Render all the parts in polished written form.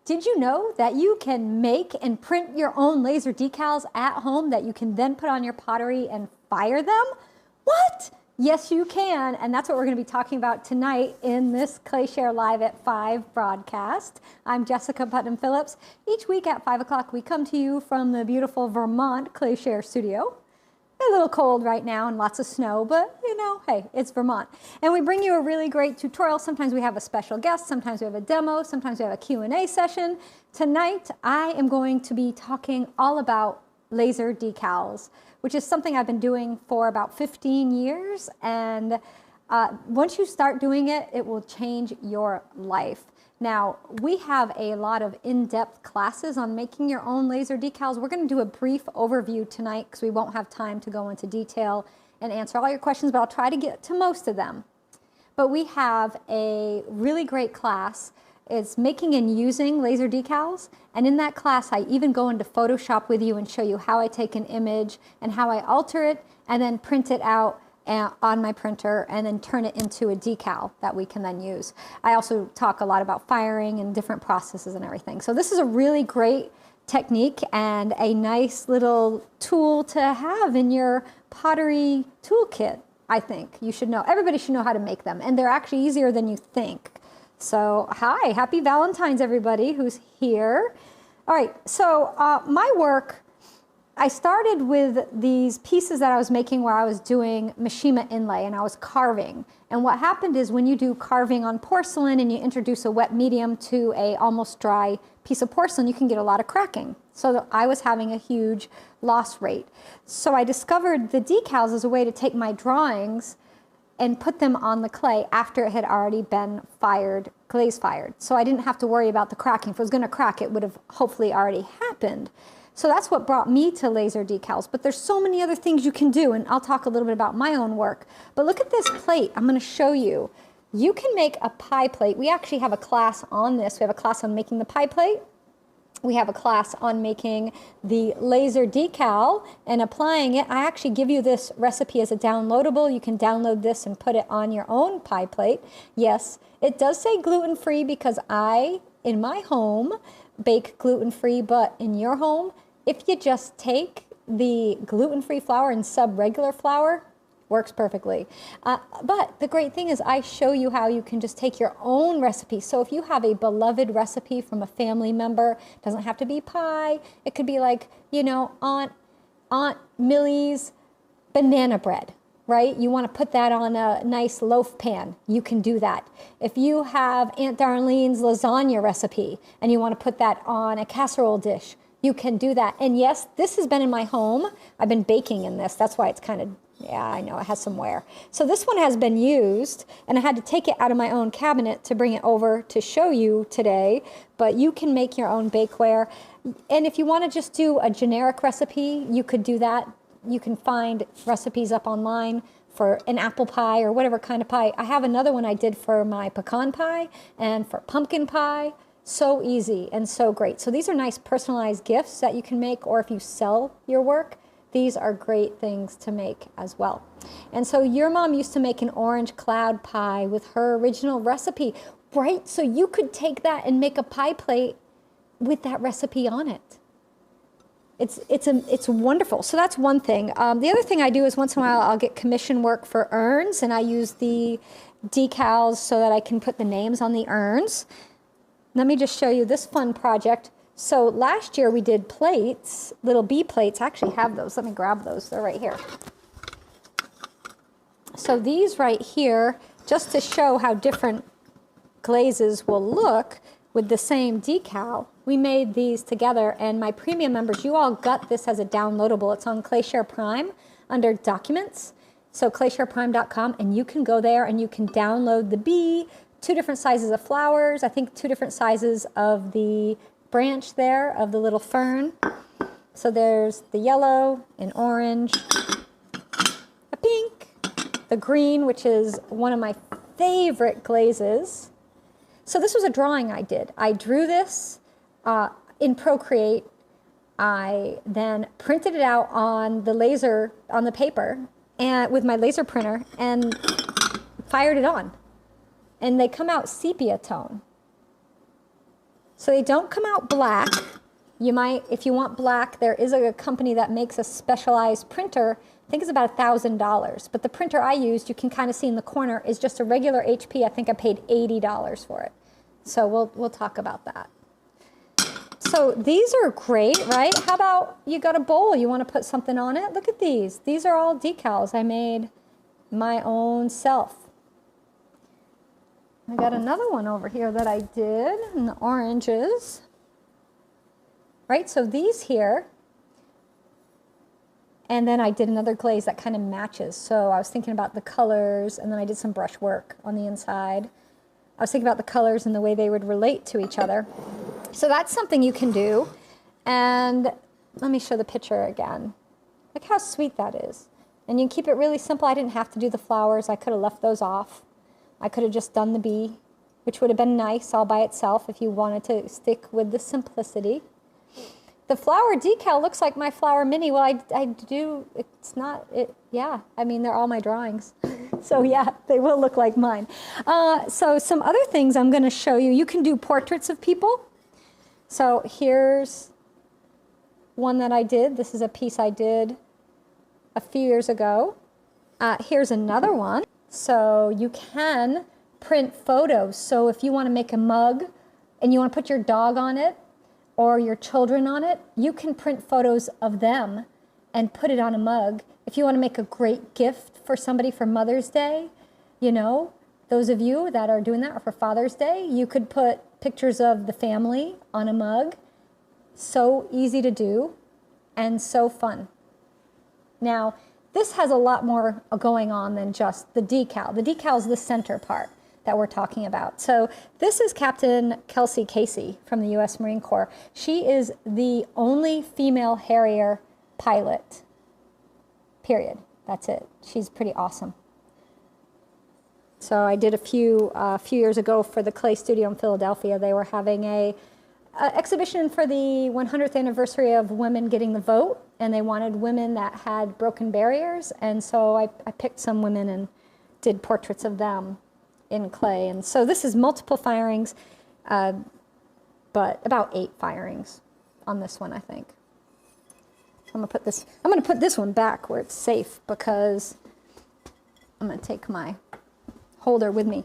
Did you know that you can make and print your own laser decals at home that you can then put on your pottery and fire them? What? Yes, you can. And that's what we're going to be talking about tonight in this ClayShare Live at 5 broadcast. I'm Jessica Putnam-Phillips. Each week at 5 o'clock, we come to you from the beautiful Vermont ClayShare studio. A little cold right now and lots of snow, but you know, hey, it's Vermont. And we bring you a really great tutorial. Sometimes we have a special guest, sometimes we have a demo, sometimes we have a Q&A session. Tonight, I am going to be talking all about laser decals, which is something I've been doing for about 15 years. And once you start doing it, it will change your life. Now, we have a lot of in-depth classes on making your own laser decals. We're going to do a brief overview tonight because we won't have time to go into detail and answer all your questions, but I'll try to get to most of them. But we have a really great class. It's making and using laser decals. And in that class, I even go into Photoshop with you and show you how I take an image and how I alter it and then print it out on my printer and then turn it into a decal that we can then use. I also talk a lot about firing and different processes and everything. So this is a really great technique and a nice little tool to have in your pottery toolkit, I think. You should know. Everybody should know how to make them, and they're actually easier than you think. So hi, happy Valentine's everybody who's here. All right, so my work, I started with these pieces that I was making where I was doing mishima inlay and I was carving. And what happened is when you do carving on porcelain and you introduce a wet medium to a almost dry piece of porcelain, you can get a lot of cracking. So I was having a huge loss rate. So I discovered the decals as a way to take my drawings and put them on the clay after it had already been fired, glaze fired. So I didn't have to worry about the cracking. If it was going to crack, it would have hopefully already happened. So that's what brought me to laser decals, but there's so many other things you can do, and I'll talk a little bit about my own work. But look at this plate. I'm going to show you. You can make a pie plate. We actually have a class on this. We have a class on making the pie plate. We have a class on making the laser decal and applying it. I actually give you this recipe as a downloadable. You can download this and put it on your own pie plate. Yes, it does say gluten-free because I, in my home, bake gluten-free, but in your home, if you just take the gluten-free flour and sub regular flour, works perfectly. But the great thing is I show you how you can just take your own recipe. So if you have a beloved recipe from a family member, it doesn't have to be pie. It could be like, you know, Aunt Millie's banana bread, right? You want to put that on a nice loaf pan. You can do that. If you have Aunt Darlene's lasagna recipe and you want to put that on a casserole dish, you can do that. And yes, this has been in my home. I've been baking in this. That's why it's kind of, yeah, I know it has some wear. So this one has been used, and I had to take it out of my own cabinet to bring it over to show you today. But you can make your own bakeware. And if you want to just do a generic recipe, you could do that. You can find recipes up online for an apple pie or whatever kind of pie. I have another one I did for my pecan pie and for pumpkin pie. So easy and so great. So these are nice personalized gifts that you can make, or if you sell your work, these are great things to make as well. And so your mom used to make an orange cloud pie with her original recipe, right? So you could take that and make a pie plate with that recipe on it. It's wonderful. So that's one thing. The other thing I do is once in a while I'll get commission work for urns, and I use the decals so that I can put the names on the urns. Let me just show you this fun project. So last year we did plates, little bee plates. I actually have those. Let me grab those. They're right here. So these right here, just to show how different glazes will look with the same decal, we made these together, and my premium members, you all got this as a downloadable. It's on ClayShare Prime under Documents, so clayshareprime.com, and you can go there and you can download the bee, 2 different sizes of flowers, I think 2 different sizes of the branch there, of the little fern. So there's the yellow, an orange, a pink, the green, which is one of my favorite glazes. So this was a drawing I did. I drew this in Procreate. I then printed it out on the laser, on the paper, and with my laser printer, and fired it on. And they come out sepia tone. So they don't come out black. You might, if you want black, there is a company that makes a specialized printer. I think it's about $1,000. But the printer I used, you can kind of see in the corner, is just a regular HP. I think I paid $80 for it. So we'll talk about that. So these are great, right? How about you got a bowl, you want to put something on it? Look at these. These are all decals I made my own self. I got another one over here that I did in the oranges. Right, so these here, and then I did another glaze that kind of matches. So I was thinking about the colors, and then I did some brush work on the inside. I was thinking about the colors and the way they would relate to each other. So that's something you can do. And let me show the picture again. Look how sweet that is. And you can keep it really simple. I didn't have to do the flowers. I could have left those off. I could have just done the bee, which would have been nice all by itself if you wanted to stick with the simplicity. The flower decal looks like my flower mini. Well, I do, it's not, yeah, I mean, they're all my drawings. So yeah, they will look like mine. So some other things I'm going to show you. You can do portraits of people. So here's one that I did. This is a piece I did a few years ago. Here's another one. So you can print photos. So if you want to make a mug and you want to put your dog on it, or your children on it, you can print photos of them and put it on a mug. If you want to make a great gift for somebody for Mother's Day, you know, those of you that are doing that, or for Father's Day, you could put pictures of the family on a mug. So easy to do and so fun. Now, this has a lot more going on than just the decal. The decal is the center part that we're talking about. So this is Captain Kelsey Casey from the U.S. Marine Corps. She is the only female Harrier pilot, period. That's it. She's pretty awesome. So I did a few years ago for the Clay Studio in Philadelphia. They were having a exhibition for the 100th anniversary of women getting the vote, and they wanted women that had broken barriers, and so I picked some women and did portraits of them in clay. And so this is multiple firings, but about 8 firings on this one, I think. I'm gonna put this one back where it's safe, because I'm gonna take my holder with me.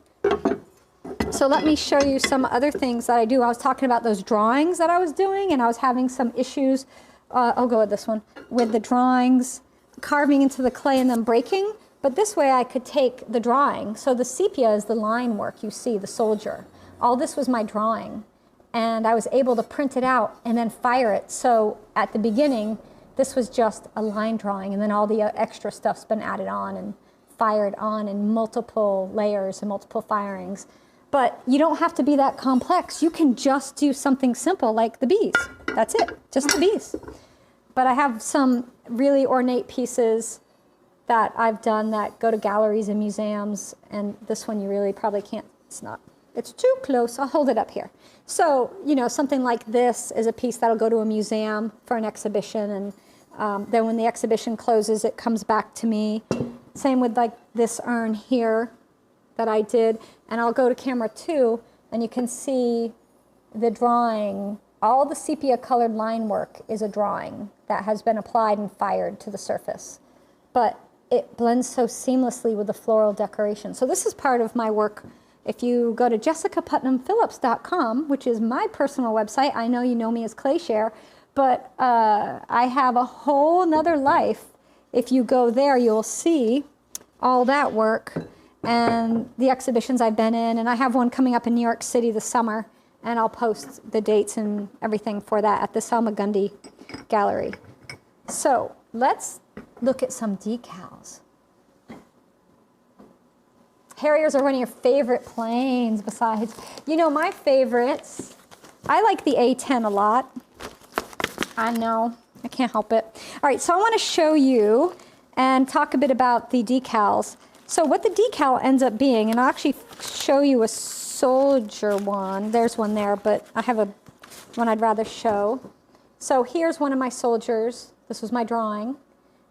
So let me show you some other things that I do. I was talking about those drawings that I was doing, and I was having some issues, I'll go with this one, with the drawings carving into the clay and then breaking. But this way I could take the drawing. So the sepia is the line work you see, the soldier. All this was my drawing. And I was able to print it out and then fire it. So at the beginning, this was just a line drawing, and then all the extra stuff's been added on and fired on in multiple layers and multiple firings. But you don't have to be that complex. You can just do something simple like the bees. That's it, just the bees. But I have some really ornate pieces that I've done that go to galleries and museums, and this one you really probably can't, it's too close. I'll hold it up here. So, you know, something like this is a piece that'll go to a museum for an exhibition, and then when the exhibition closes, it comes back to me. Same with like this urn here that I did, and I'll go to camera 2, and you can see the drawing. All the sepia colored line work is a drawing that has been applied and fired to the surface. But it blends so seamlessly with the floral decoration. So this is part of my work. If you go to jessicaputnamphillips.com, which is my personal website, I know you know me as ClayShare, but I have a whole nother life. If you go there, you'll see all that work and the exhibitions I've been in. And I have one coming up in New York City this summer, and I'll post the dates and everything for that at the Selma Gundy Gallery. So let's look at some decals. Harriers are one of your favorite planes besides, you know, my favorites. I like the A10 a lot. I know, I can't help it. All right, so I want to show you and talk a bit about the decals. So what the decal ends up being, and I'll actually show you a soldier one. There's one there, but I have one I'd rather show. So here's one of my soldiers. This was my drawing.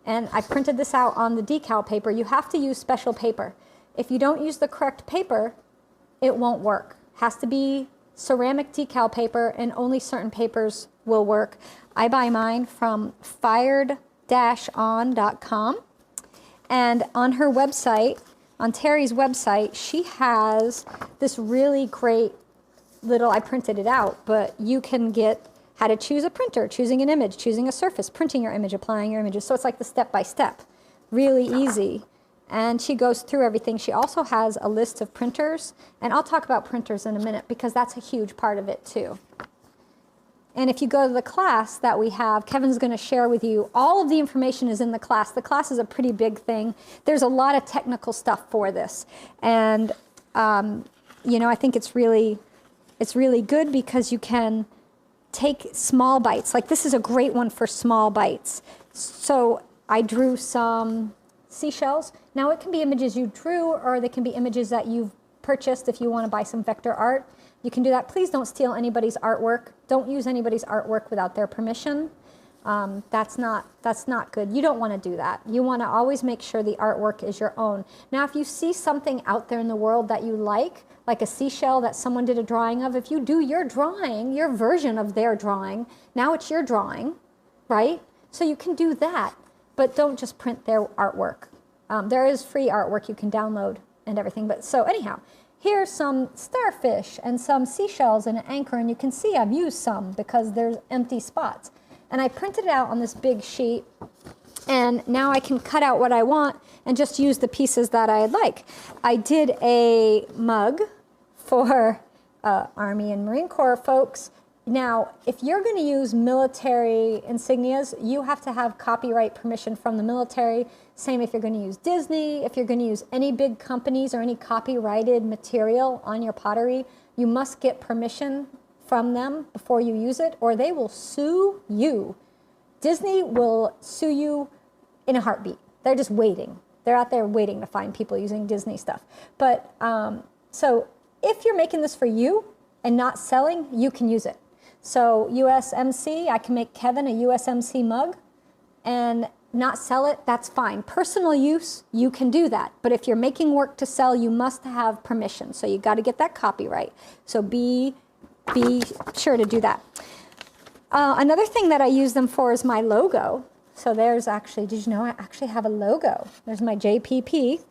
And I printed this out on the decal paper. You have to use special paper. If you don't use the correct paper, it won't work. Has to be ceramic decal paper, and only certain papers will work. I buy mine from fired-on.com, and on her website, on Terry's website, she has this really great little, I printed it out, but you can get how to choose a printer, choosing an image, choosing a surface, printing your image, applying your images. So it's like the step-by-step, really easy. And she goes through everything. She also has a list of printers, and I'll talk about printers in a minute because that's a huge part of it too. And if you go to the class that we have, Kevin's going to share with you, all of the information is in the class. The class is a pretty big thing. There's a lot of technical stuff for this. And, you know, I think it's really good because you can take small bites. Like this is a great one for small bites. So I drew some seashells. Now it can be images you drew, or they can be images that you've purchased if you want to buy some vector art. You can do that. Please don't steal anybody's artwork. Don't use anybody's artwork without their permission. That's not good. You don't want to do that. You want to always make sure the artwork is your own. Now, if you see something out there in the world that you like a seashell that someone did a drawing of, if you do your drawing, your version of their drawing, now it's your drawing, right? So you can do that, but don't just print their artwork. There is free artwork you can download and everything. But so anyhow, here's some starfish and some seashells and an anchor, and you can see I've used some because there's empty spots. And I printed it out on this big sheet, and now I can cut out what I want and just use the pieces that I like. I did a mug for Army and Marine Corps folks. Now, if you're going to use military insignias, you have to have copyright permission from the military. Same if you're going to use Disney, if you're going to use any big companies or any copyrighted material on your pottery, you must get permission from them before you use it, or they will sue you. Disney will sue you in a heartbeat. They're just waiting. They're out there waiting to find people using Disney stuff. But so if you're making this for you and not selling, you can use it. So USMC, I can make Kevin a USMC mug and not sell it, that's fine. Personal use, you can do that. But if you're making work to sell, you must have permission. So you got to get that copyright. So be sure to do that. Another thing that I use them for is my logo. So there's actually, did you know I actually have a logo? There's my JPP.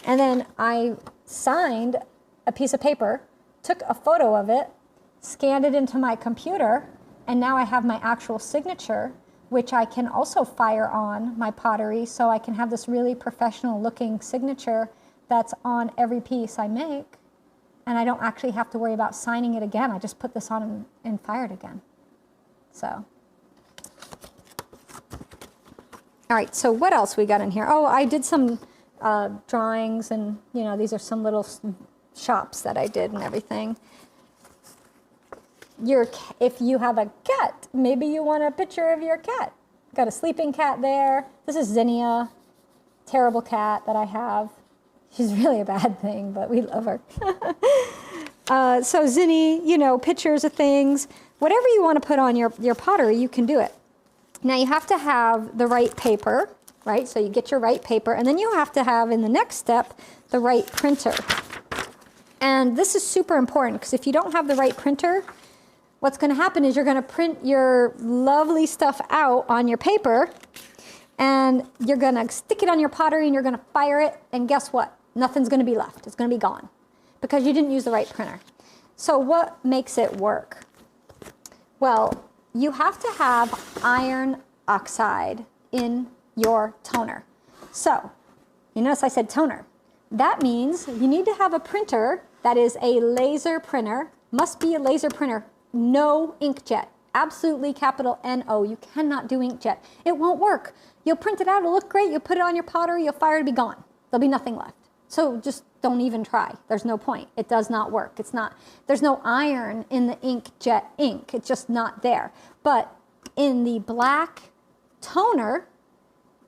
And then I signed a piece of paper, took a photo of it, scanned it into my computer, and now I have my actual signature, which I can also fire on my pottery, so I can have this really professional looking signature that's on every piece I make, and I don't actually have to worry about signing it again. I just put this on and fire it again. So, all right, so what else we got in here? Oh, I did some drawings, and you know, these are some little shops that I did and everything. If you have a cat, maybe you want a picture of your cat. Got a sleeping cat there. This is Zinnia, terrible cat that I have. She's really a bad thing, but we love her. So Zinni, you know, pictures of things. Whatever you want to put on your pottery, you can do it. Now you have to have the right paper, right? So you get your right paper, and then you have to have, in the next step, the right printer. And this is super important, because if you don't have the right printer, what's going to happen is you're going to print your lovely stuff out on your paper, and you're going to stick it on your pottery, and you're going to fire it, and guess what? Nothing's going to be left. It's going to be gone because you didn't use the right printer. So what makes it work? Well, you have to have iron oxide in your toner. So, you notice I said toner. That means you need to have a printer that is a laser printer, must be a laser printer. No inkjet, absolutely capital N-O. You cannot do inkjet. It won't work. You'll print it out, it'll look great, you'll put it on your pottery, you'll fire it, it'll be gone. There'll be nothing left. So just don't even try. There's no point. It does not work. There's no iron in the inkjet ink. It's just not there. But in the black toner,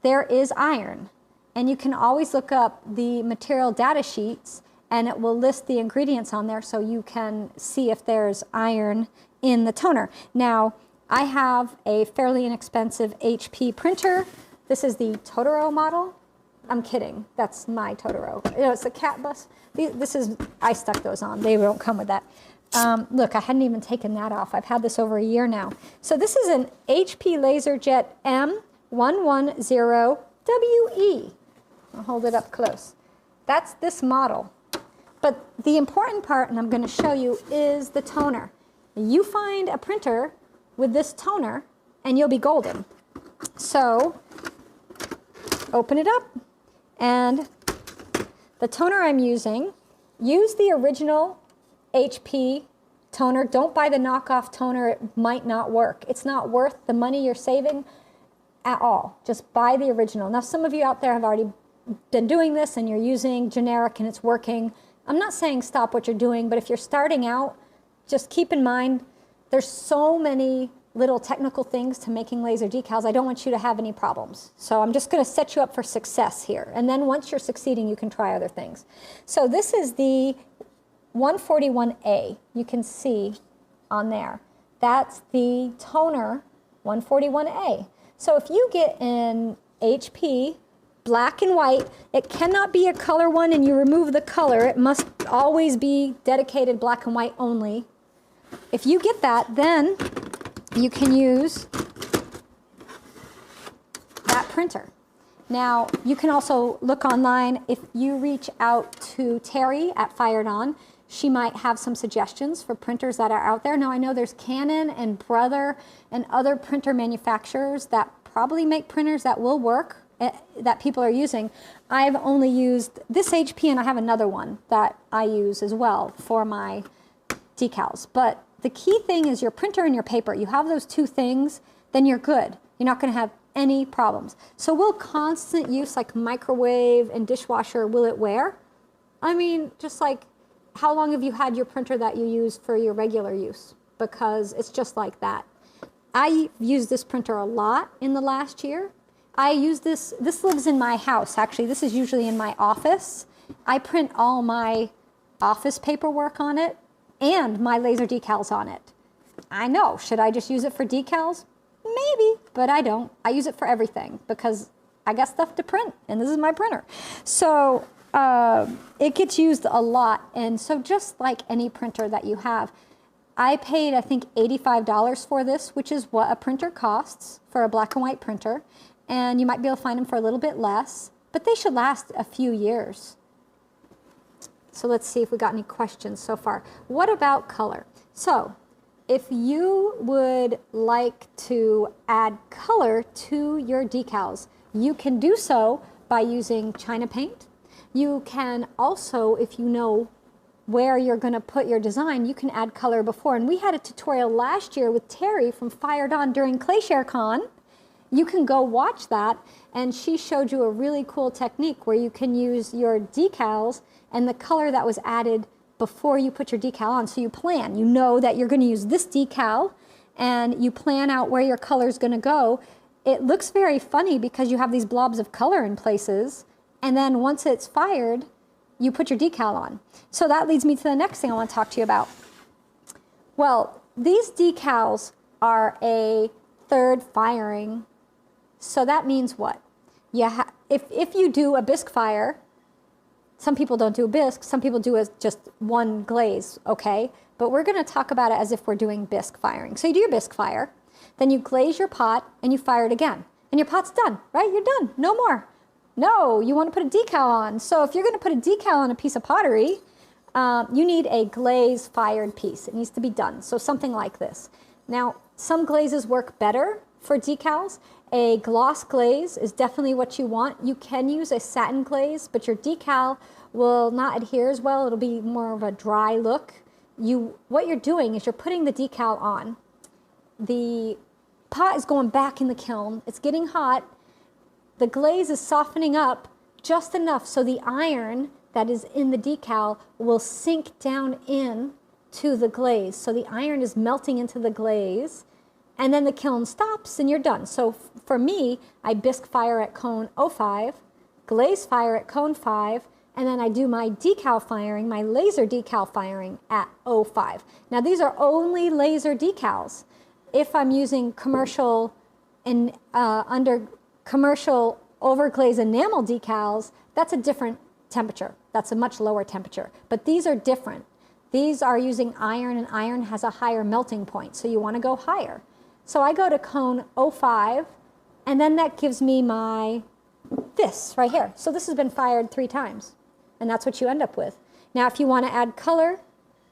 there is iron. And you can always look up the material data sheets, and it will list the ingredients on there so you can see if there's iron in the toner. Now, I have a fairly inexpensive HP printer. This is the Totoro model. I'm kidding. That's my Totoro. You know, it's a cat bus. I stuck those on. They don't come with that. Look, I hadn't even taken that off. I've had this over a year now. So this is an HP LaserJet M110WE. I'll hold it up close. That's this model. But the important part, and I'm going to show you, is the toner. You find a printer with this toner, and you'll be golden. So open it up, and the toner I'm using, use the original HP toner. Don't buy the knockoff toner. It might not work. It's not worth the money you're saving at all. Just buy the original. Now, some of you out there have already been doing this and you're using generic and it's working. I'm not saying stop what you're doing, but if you're starting out, just keep in mind there's so many little technical things to making laser decals. I don't want you to have any problems. So I'm just going to set you up for success here. And then once you're succeeding, you can try other things. So this is the 141A, you can see on there. That's the toner 141A. So if you get an HP black and white, it cannot be a color one and you remove the color. It must always be dedicated black and white only. If you get that, then you can use that printer. Now, you can also look online. If you reach out to Terry at Fired On, she might have some suggestions for printers that are out there. Now, I know there's Canon and Brother and other printer manufacturers that probably make printers that will work, that people are using. I've only used this HP, and I have another one that I use as well for my decals. But the key thing is your printer and your paper. You have those two things, then you're good. You're not going to have any problems. So will constant use like microwave and dishwasher, will it wear? I mean, just like, how long have you had your printer that you use for your regular use? Because it's just like that. I used this printer a lot in the last year. I use this lives in my house, actually. This is usually in my office. I print all my office paperwork on it and my laser decals on it. I know, should I just use it for decals? Maybe, but I don't. I use it for everything because I got stuff to print, and this is my printer. So it gets used a lot, and so just like any printer that you have, I paid, I think, $85 for this, which is what a printer costs for a black and white printer, and you might be able to find them for a little bit less, but they should last a few years. So let's see if we got any questions so far. What about color? So if you would like to add color to your decals, you can do so by using China paint. You can also, if you know where you're going to put your design, you can add color before. And we had a tutorial last year with Terry from Fired On during ClayShare Con. You can go watch that, and she showed you a really cool technique where you can use your decals and the color that was added before you put your decal on. So you plan, you know that you're going to use this decal, and you plan out where your color is going to go. It looks very funny because you have these blobs of color in places, and then once it's fired, you put your decal on. So that leads me to the next thing I want to talk to you about. Well, these decals are a third firing. So that means what? If you do a bisque fire, some people don't do a bisque, some people do just one glaze, okay? But we're going to talk about it as if we're doing bisque firing. So you do your bisque fire, then you glaze your pot, and you fire it again. And your pot's done, right? You're done. No more. No, you want to put a decal on. So if you're going to put a decal on a piece of pottery, you need a glaze fired piece. It needs to be done. So something like this. Now, some glazes work better for decals. A gloss glaze is definitely what you want. You can use a satin glaze, but your decal will not adhere as well. It'll be more of a dry look. What you're doing is you're putting the decal on. The pot is going back in the kiln. It's getting hot. The glaze is softening up just enough so the iron that is in the decal will sink down in to the glaze. So the iron is melting into the glaze, and then the kiln stops and you're done. So for me, I bisque fire at cone 05, glaze fire at cone 5, and then I do my decal firing, my laser decal firing at 05. Now these are only laser decals. If I'm using commercial and under commercial overglaze enamel decals, that's a different temperature. That's a much lower temperature. But these are different. These are using iron, and iron has a higher melting point, so you want to go higher. So I go to cone 05, and then that gives me this right here. So this has been fired 3 times, and that's what you end up with. Now if you want to add color,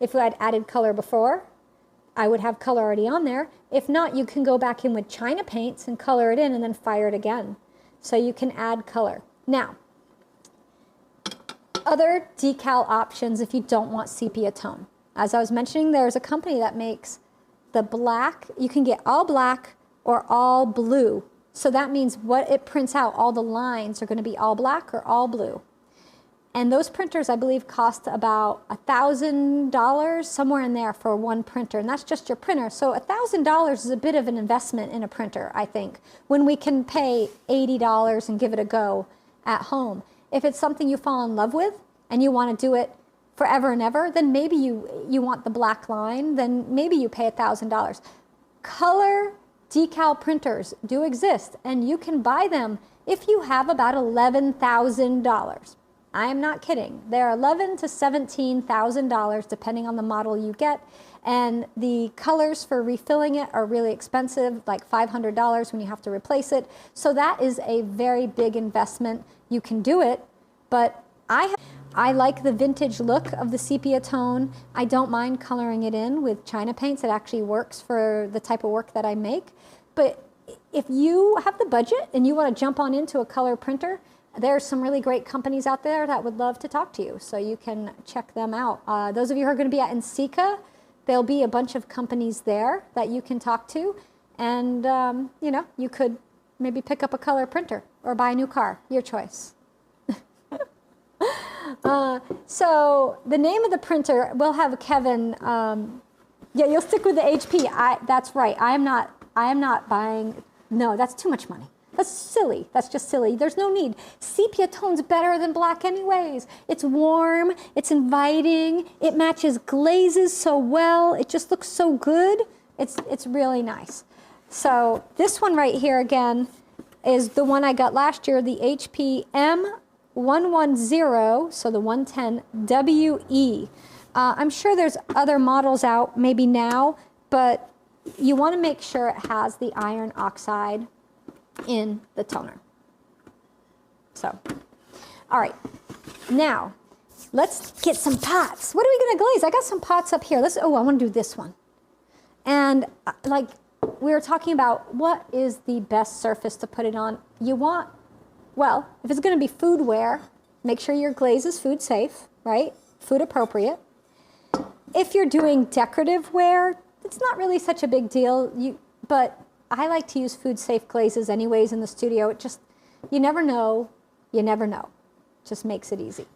if you had added color before, I would have color already on there. If not, you can go back in with China paints and color it in and then fire it again. So you can add color. Now, other decal options if you don't want sepia tone. As I was mentioning, there's a company that makes the black. You can get all black or all blue. So that means what it prints out, all the lines are going to be all black or all blue. And those printers, I believe, cost about $1,000, somewhere in there for one printer. And that's just your printer. So $1,000 is a bit of an investment in a printer, I think, when we can pay $80 and give it a go at home. If it's something you fall in love with and you want to do it forever and ever, then maybe you want the black line, then maybe you pay $1,000. Color decal printers do exist, and you can buy them if you have about $11,000. I am not kidding. They're $11,000 to $17,000 depending on the model you get, and the colors for refilling it are really expensive, like $500 when you have to replace it. So that is a very big investment. You can do it, but I like the vintage look of the sepia tone. I don't mind coloring it in with China paints. It actually works for the type of work that I make. But if you have the budget and you want to jump on into a color printer, there are some really great companies out there that would love to talk to you, so you can check them out. Those of you who are going to be at NCECA, there'll be a bunch of companies there that you can talk to, and you know, you could maybe pick up a color printer or buy a new car, your choice. So the name of the printer, we'll have Kevin. Yeah, you'll stick with the HP. That's right. I am not buying. No, that's too much money. That's silly. That's just silly. There's no need. Sepia tone's better than black anyways. It's warm, it's inviting, it matches glazes so well, it just looks so good. It's really nice. So this one right here again is the one I got last year, the HP M110, so the 110WE. I'm sure there's other models out maybe now, but you want to make sure it has the iron oxide in the toner. So, all right, now let's get some pots. What are we going to glaze? I got some pots up here. I want to do this one. And like we were talking about, what is the best surface to put it on? You want, well, if it's going to be foodware, make sure your glaze is food safe, right? Food appropriate. If you're doing decorative ware, it's not really such a big deal, but I like to use food safe glazes anyways in the studio. It just, you never know, just makes it easy.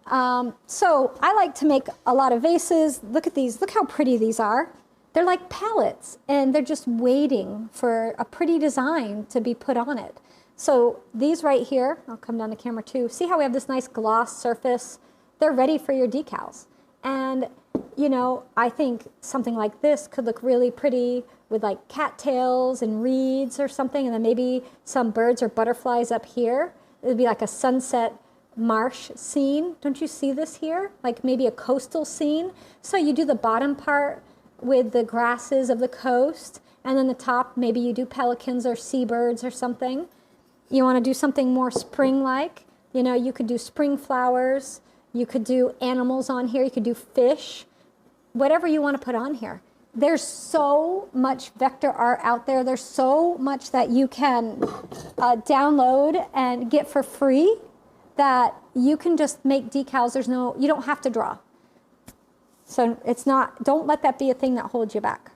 So I like to make a lot of vases. Look at these, look how pretty these are. They're like palettes, and they're just waiting for a pretty design to be put on it. So these right here, I'll come down to camera too. See how we have this nice gloss surface? They're ready for your decals. And you know, I think something like this could look really pretty with like cattails and reeds or something, and then maybe some birds or butterflies up here. It would be like a sunset marsh scene. Don't you see this here? Like maybe a coastal scene. So you do the bottom part with the grasses of the coast, and then the top, maybe you do pelicans or seabirds or something. You want to do something more spring-like. You know, you could do spring flowers. You could do animals on here. You could do fish. Whatever you want to put on here. There's so much vector art out there. There's so much that you can download and get for free that you can just make decals. You don't have to draw. So don't let that be a thing that holds you back.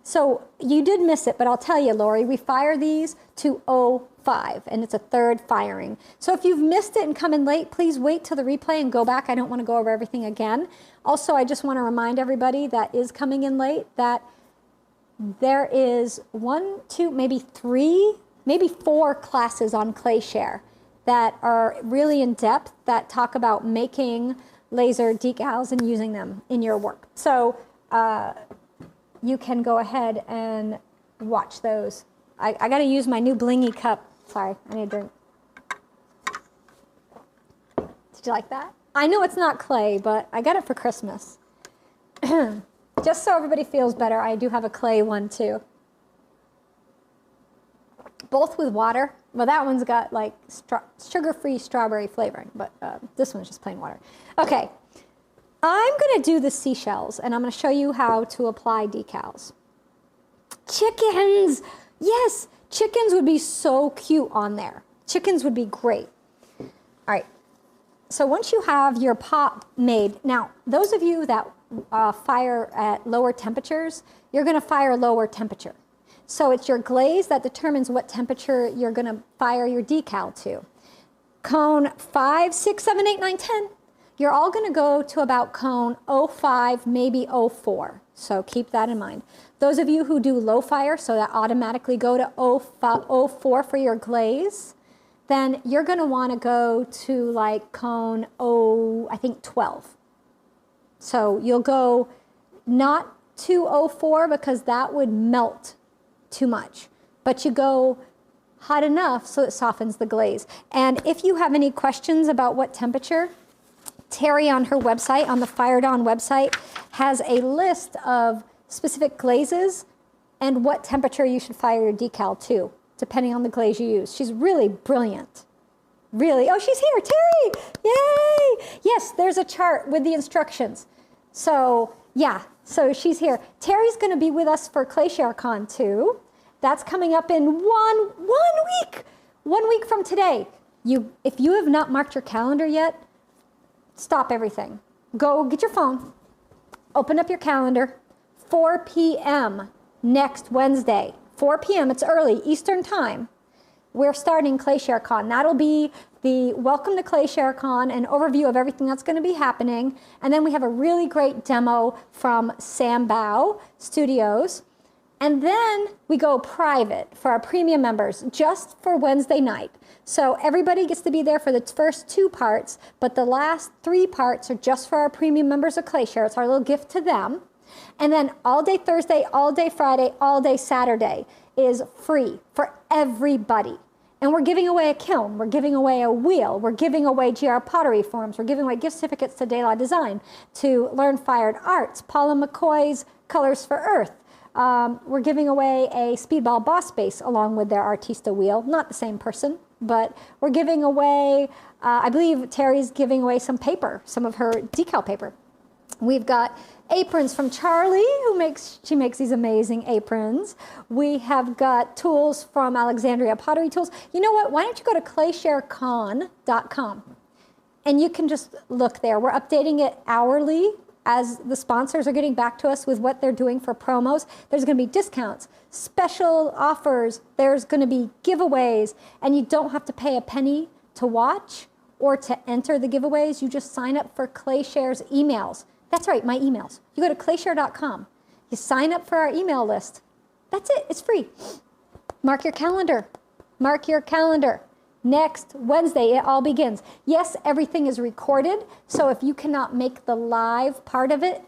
So you did miss it, but I'll tell you, Lori, we fire these to 05, and it's a third firing. So if you've missed it and come in late, please wait till the replay and go back. I don't want to go over everything again. Also, I just want to remind everybody that is coming in late that there is 1, 2, maybe 3, maybe 4 classes on ClayShare that are really in depth that talk about making laser decals and using them in your work. So you can go ahead and watch those. I got to use my new blingy cup. Sorry, I need a drink. Did you like that? I know it's not clay, but I got it for Christmas. Just so everybody feels better, I do have a clay one too. Both with water. Well, that one's got like sugar-free strawberry flavoring, but this one's just plain water. Okay, I'm gonna do the seashells, and I'm gonna show you how to apply decals. Chickens! Yes, chickens would be so cute on there. Chickens would be great. All right, so once you have your pot made, now those of you that fire at lower temperatures, you're gonna fire lower temperature. So it's your glaze that determines what temperature you're gonna fire your decal to. Cone 5, 6, 7, 8, 9, 10. You're all gonna go to about cone 05, maybe 04. So keep that in mind. Those of you who do low fire, so that automatically go to 04 for your glaze, then you're gonna wanna go to like cone I think 12. So you'll go not to 04 because that would melt too much, but you go hot enough so it softens the glaze. And if you have any questions about what temperature, Terry on her website, on the Fired On website, has a list of specific glazes and what temperature you should fire your decal to, depending on the glaze you use. She's really brilliant. Really. Oh, she's here, Terry! Yay! Yes, there's a chart with the instructions. So, yeah, so she's here. Terry's gonna be with us for ClayShare Con too. That's coming up in one week. 1 week from today. If you have not marked your calendar yet, stop everything. Go get your phone, open up your calendar, 4 p.m. next Wednesday. 4 p.m., it's early, Eastern time. We're starting ClayShare Con. That'll be the welcome to ClayShare Con, an overview of everything that's gonna be happening. And then we have a really great demo from Sam Bao Studios. And then we go private for our premium members, just for Wednesday night. So everybody gets to be there for the first 2 parts, but the last 3 parts are just for our premium members of ClayShare. It's our little gift to them. And then all day Thursday, all day Friday, all day Saturday is free for everybody. And we're giving away a kiln, we're giving away a wheel, we're giving away GR pottery forms, we're giving away gift certificates to De La Design, to Learn Fired Arts, Paula McCoy's Colors for Earth. We're giving away a Speedball Boss base along with their Artista wheel. Not the same person, but we're giving away, I believe Terry's giving away some paper, some of her decal paper. We've got aprons from Charlie, she makes these amazing aprons. We have got tools from Alexandria Pottery Tools. You know what? Why don't you go to ClayShareCon.com and you can just look there. We're updating it hourly as the sponsors are getting back to us with what they're doing for promos. There's gonna be discounts, special offers, there's gonna be giveaways, and you don't have to pay a penny to watch or to enter the giveaways. You just sign up for ClayShare's emails. That's right, my emails. You go to ClayShare.com, you sign up for our email list. That's it, it's free. Mark your calendar, mark your calendar. Next Wednesday, it all begins. Yes, everything is recorded, so if you cannot make the live part of it,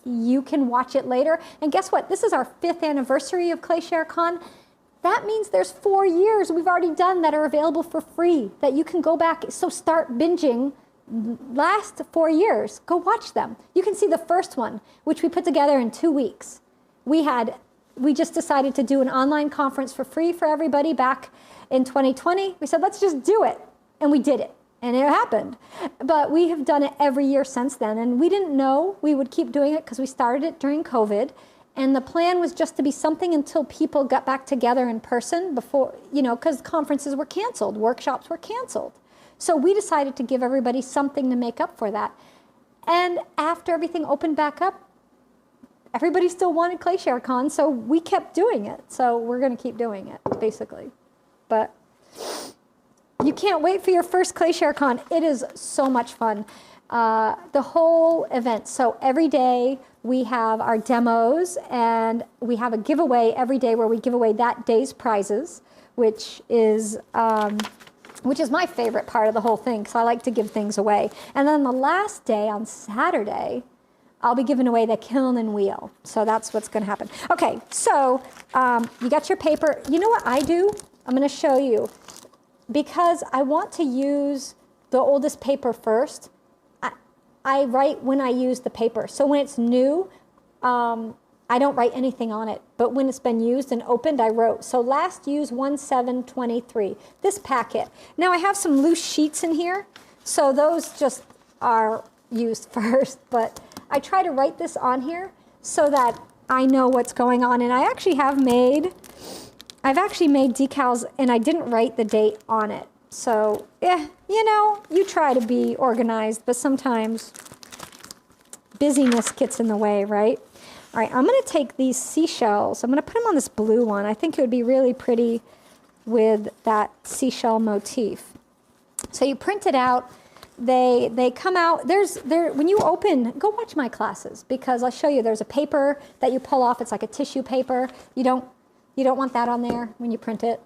you can watch it later. And guess what? This is our 5th anniversary of ClayShare Con. That means there's 4 years we've already done that are available for free, that you can go back. So start binging last 4 years. Go watch them. You can see the first one, which we put together in 2 weeks. We just decided to do an online conference for free for everybody back in 2020. We said, let's just do it. And we did it. And it happened. But we have done it every year since then. And we didn't know we would keep doing it because we started it during COVID. And the plan was just to be something until people got back together in person before, because conferences were canceled, workshops were canceled. So we decided to give everybody something to make up for that. And after everything opened back up, everybody still wanted ClayShare Con, so we kept doing it. So we're going to keep doing it, basically. But you can't wait for your first ClayShare Con. It is so much fun. The whole event. So every day we have our demos, and we have a giveaway every day where we give away that day's prizes, which is my favorite part of the whole thing, because I like to give things away. And then the last day, on Saturday, I'll be giving away the kiln and wheel. So that's what's going to happen. Okay, so you got your paper. You know what I do? I'm going to show you. Because I want to use the oldest paper first, I write when I use the paper. So when it's new, I don't write anything on it. But when it's been used and opened, I wrote. So last use 1/7/23, this packet. Now I have some loose sheets in here. So those just are used first. But I try to write this on here so that I know what's going on. And I've actually made decals and I didn't write the date on it. So, yeah, you know, you try to be organized, but sometimes busyness gets in the way, right? All right, I'm going to take these seashells. I'm going to put them on this blue one. I think it would be really pretty with that seashell motif. So you print it out. They come out. When you open, go watch my classes because I'll show you. There's a paper that you pull off. It's like a tissue paper. You don't want that on there when you print it.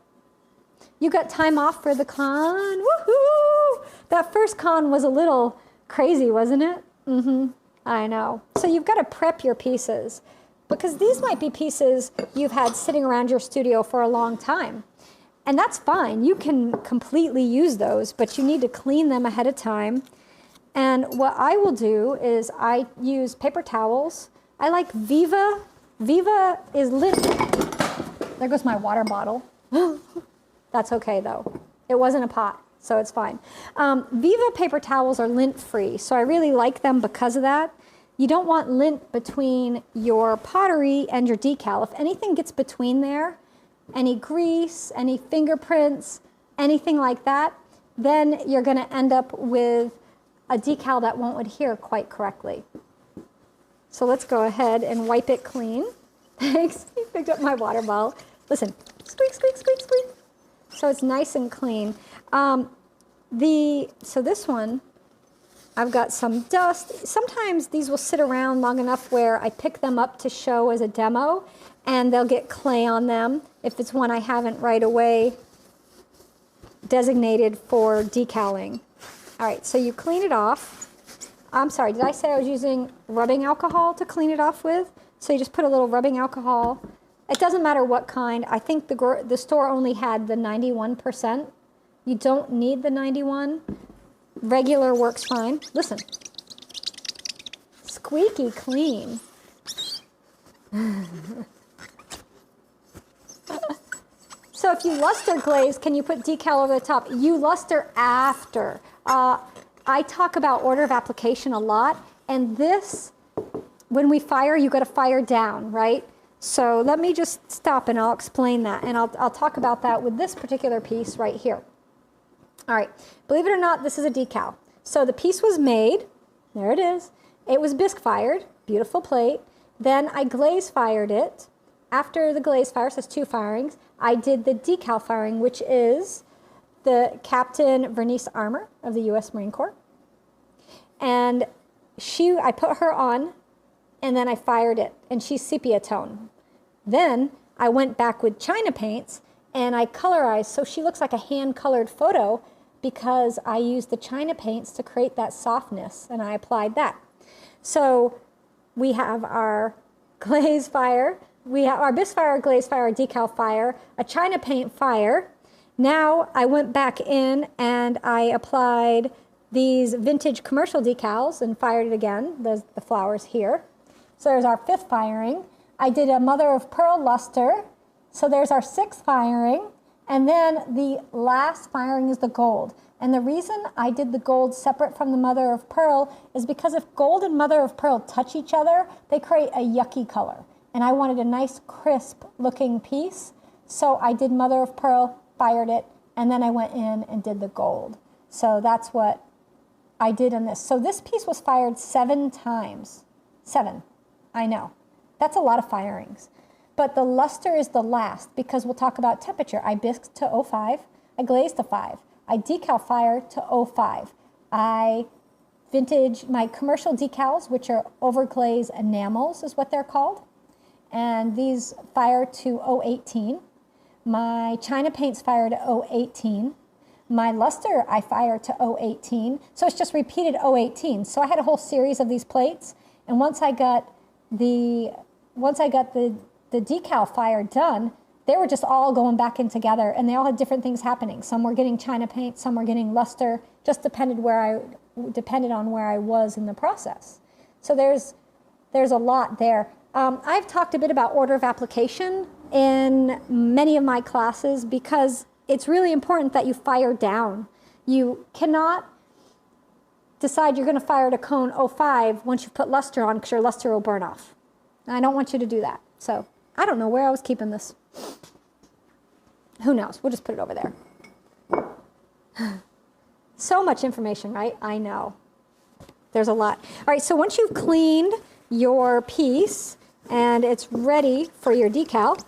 You got time off for the con. Woohoo! That first con was a little crazy, wasn't it? Mm-hmm. I know. So you've got to prep your pieces because these might be pieces you've had sitting around your studio for a long time. And that's fine. You can completely use those, but you need to clean them ahead of time. And what I will do is I use paper towels. I like Viva. Viva is lint. There goes my water bottle. That's okay though. It wasn't a pot, so it's fine. Viva paper towels are lint-free, so I really like them because of that. You don't want lint between your pottery and your decal. If anything gets between there, any grease, any fingerprints, anything like that, then you're going to end up with a decal that won't adhere quite correctly. So let's go ahead and wipe it clean. Thanks. You picked up my water bottle. Listen, squeak, squeak, squeak, squeak. So it's nice and clean. So this one, I've got some dust. Sometimes these will sit around long enough where I pick them up to show as a demo, and they'll get clay on them if it's one I haven't right away designated for decaling. All right, so you clean it off. I'm sorry, did I say I was using rubbing alcohol to clean it off with? So you just put a little rubbing alcohol. It doesn't matter what kind. I think the store only had the 91%. You don't need the 91. Regular works fine. Listen. Squeaky clean. So if you luster glaze, can you put decal over the top? You luster after. I talk about order of application a lot. And this, when we fire, you got to fire down, right? So let me just stop and I'll explain that. And I'll talk about that with this particular piece right here. All right, believe it or not, this is a decal. So the piece was made, there it is. It was bisque fired, beautiful plate. Then I glaze fired it. After the glaze fire, so it's 2 firings, I did the decal firing, which is the Captain Vernice Armour of the U.S. Marine Corps. And I put her on, and then I fired it, and she's sepia tone. Then I went back with China paints, and I colorized, so she looks like a hand-colored photo because I used the China paints to create that softness, and I applied that. So we have our glaze fire, we have our bisque fire, glaze fire, decal fire, a China paint fire. Now I went back in and I applied these vintage commercial decals and fired it again. There's the flowers here. So there's our 5th firing. I did a mother of pearl luster. So there's our 6th firing. And then the last firing is the gold. And the reason I did the gold separate from the mother of pearl is because if gold and mother of pearl touch each other, they create a yucky color. And I wanted a nice crisp looking piece. So I did mother of pearl, fired it, and then I went in and did the gold. So that's what I did in this. So this piece was fired 7 times. 7, I know. That's a lot of firings. But the luster is the last because we'll talk about temperature. I bisqued to 05, I glazed to 5. I decal fired to 05. I vintage my commercial decals, which are overglaze enamels is what they're called. And these fire to 018. My China paints fire to 018. My luster I fire to 018. So it's just repeated 018. So I had a whole series of these plates. And once I got the decal fire done, they were just all going back in together, and they all had different things happening. Some were getting China paint, some were getting luster, just depended where depended on where I was in the process. So there's a lot there. I've talked a bit about order of application in many of my classes because it's really important that you fire down. You cannot decide you're going to fire to cone 05 once you've put luster on because your luster will burn off. And I don't want you to do that. So I don't know where I was keeping this. Who knows? We'll just put it over there. So much information, right? I know. There's a lot. All right, so once you've cleaned your piece and it's ready for your decal,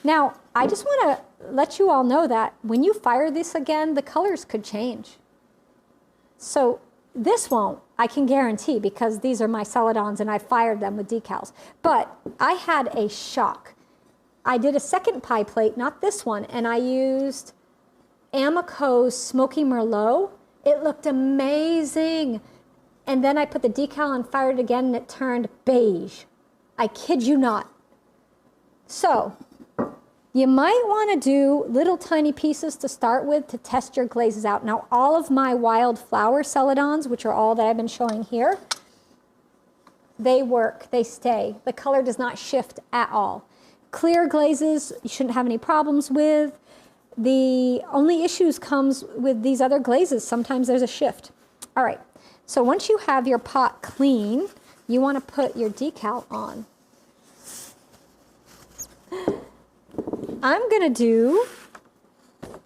now I just want to let you all know that when you fire this again, the colors could change. So this won't, I can guarantee, because these are my Celadons and I fired them with decals. But I had a shock. I did a second pie plate, not this one, and I used Amico's Smoky Merlot. It looked amazing. And then I put the decal and fired it again and it turned beige. I kid you not. So you might want to do little tiny pieces to start with to test your glazes out. Now all of my wildflower Celadons, which are all that I've been showing here, they work, they stay. The color does not shift at all. Clear glazes you shouldn't have any problems with. The only issues comes with these other glazes. Sometimes there's a shift. All right, so once you have your pot clean, you want to put your decal on. I'm going to do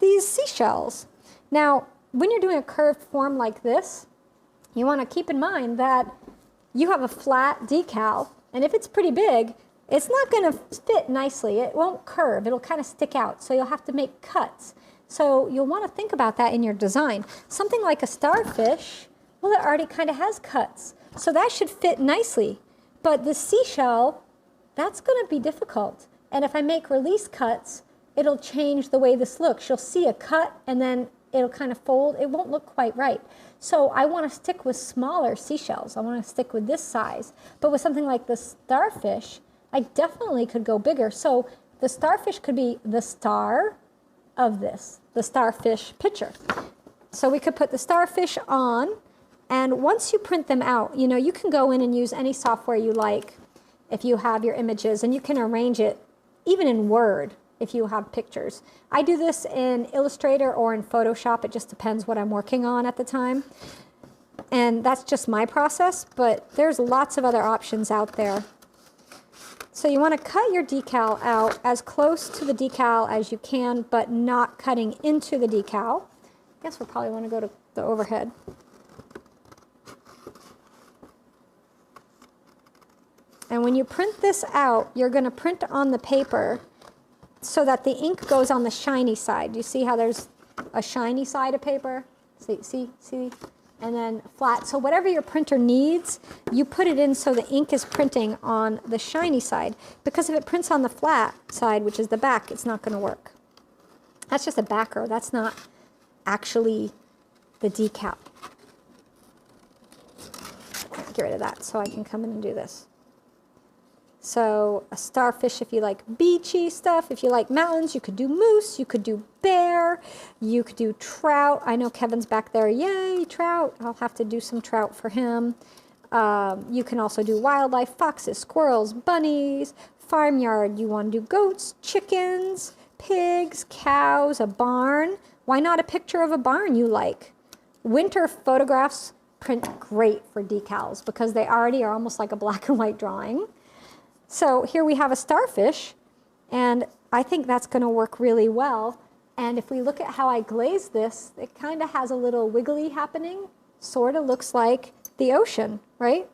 these seashells. Now, when you're doing a curved form like this, you want to keep in mind that you have a flat decal, and if it's pretty big, it's not going to fit nicely. It won't curve. It'll kind of stick out, so you'll have to make cuts. So you'll want to think about that in your design. Something like a starfish, well, it already kind of has cuts, so that should fit nicely. But the seashell, that's going to be difficult. And if I make release cuts, it'll change the way this looks. You'll see a cut, and then it'll kind of fold. It won't look quite right. So I want to stick with smaller seashells. I want to stick with this size. But with something like the starfish, I definitely could go bigger. So the starfish could be the star of this, the starfish picture. So we could put the starfish on, and once you print them out, you know, you can go in and use any software you like if you have your images, and you can arrange it even in Word if you have pictures. I do this in Illustrator or in Photoshop. It just depends what I'm working on at the time. And that's just my process, but there's lots of other options out there. So you want to cut your decal out as close to the decal as you can, but not cutting into the decal. I guess we'll probably want to go to the overhead. And when you print this out, you're going to print on the paper so that the ink goes on the shiny side. You see how there's a shiny side of paper? See? And then flat. So whatever your printer needs, you put it in so the ink is printing on the shiny side. Because if it prints on the flat side, which is the back, it's not going to work. That's just a backer. That's not actually the decal. Get rid of that so I can come in and do this. So a starfish if you like beachy stuff. If you like mountains, you could do moose, you could do bear, you could do trout. I know Kevin's back there. Yay, trout. I'll have to do some trout for him. You can also do wildlife, foxes, squirrels, bunnies, farmyard. You want to do goats, chickens, pigs, cows, a barn. Why not a picture of a barn you like? Winter photographs print great for decals because they already are almost like a black and white drawing. So here we have a starfish, and I think that's going to work really well. And if we look at how I glazed this, it kind of has a little wiggly happening. Sort of looks like the ocean, right?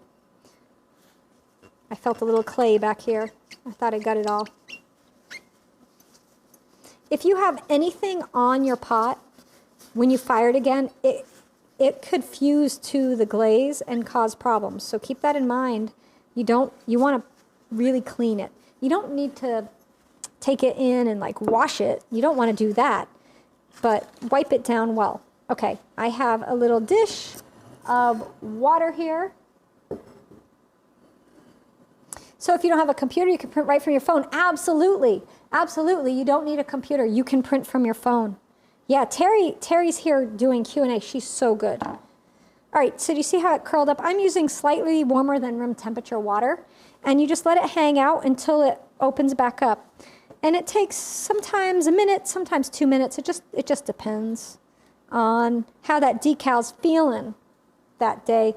I felt a little clay back here. I thought I got it all. If you have anything on your pot, when you fire it again, it could fuse to the glaze and cause problems. So keep that in mind. You want to really clean it. You don't need to take it in and like wash it. You don't want to do that, but wipe it down well. Okay, I have a little dish of water here. So if you don't have a computer, you can print right from your phone. Absolutely, absolutely. You don't need a computer. You can print from your phone. Yeah, Terry's here doing Q&A. She's so good. All All right, so do you see how it curled up? I'm using slightly warmer than room temperature water, and you just let it hang out until it opens back up. And it takes sometimes a minute, sometimes 2 minutes. It just depends on how that decal's feeling that day.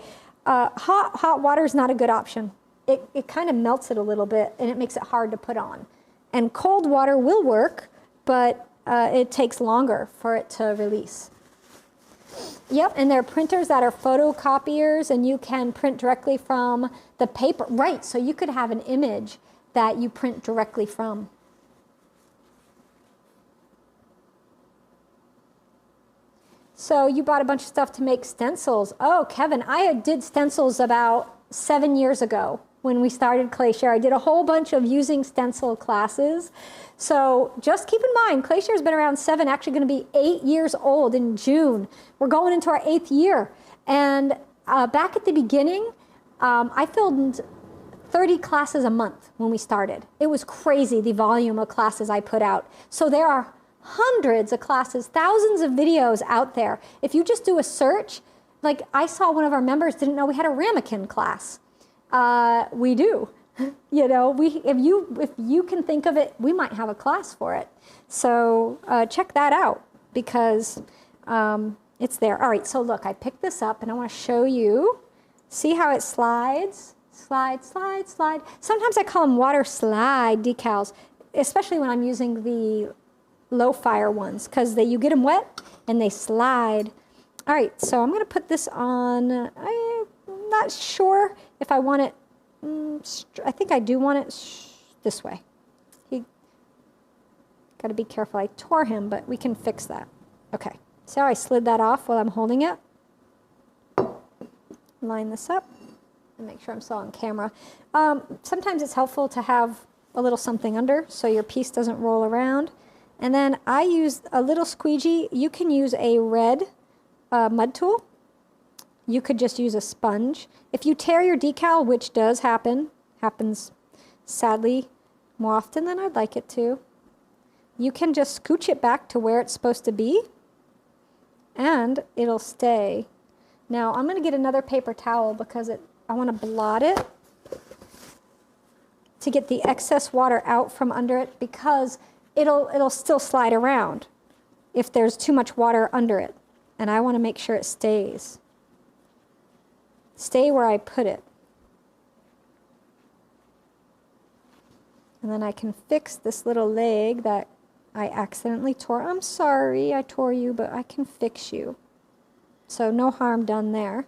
Hot water is not a good option. It kind of melts it a little bit, and it makes it hard to put on. And cold water will work, but it takes longer for it to release. Yep, and there are printers that are photocopiers, and you can print directly from the paper. Right, so you could have an image that you print directly from. So you bought a bunch of stuff to make stencils. Oh, Kevin, I did stencils about 7 years ago when we started ClayShare. I did a whole bunch of using stencil classes. So just keep in mind, ClayShare's been around 7, actually going to be 8 years old in June. We're going into our 8th year. And back at the beginning, I filmed 30 classes a month when we started. It was crazy, the volume of classes I put out. So there are hundreds of classes, thousands of videos out there. If you just do a search, like I saw one of our members didn't know we had a ramekin class. We do. You know, if you can think of it, we might have a class for it. So check that out because it's there. All right, so look, I picked this up and I want to show you. See how it slides? Slide, slide, slide. Sometimes I call them water slide decals, especially when I'm using the low fire ones because you get them wet and they slide. All right, so I'm going to put this on. I'm not sure if I want it. I think I do want it this way. Got to be careful. I tore him, but we can fix that. Okay, so I slid that off while I'm holding it. Line this up and make sure I'm still on camera. Sometimes it's helpful to have a little something under so your piece doesn't roll around. And then I use a little squeegee. You can use a red mud tool. You could just use a sponge. If you tear your decal, which does happens sadly more often than I'd like it to, you can just scooch it back to where it's supposed to be and it'll stay. Now I'm going to get another paper towel because I want to blot it to get the excess water out from under it because it'll still slide around if there's too much water under it. And I want to make sure it stays. Stay where I put it. And then I can fix this little leg that I accidentally tore. I'm sorry I tore you, but I can fix you. So no harm done there.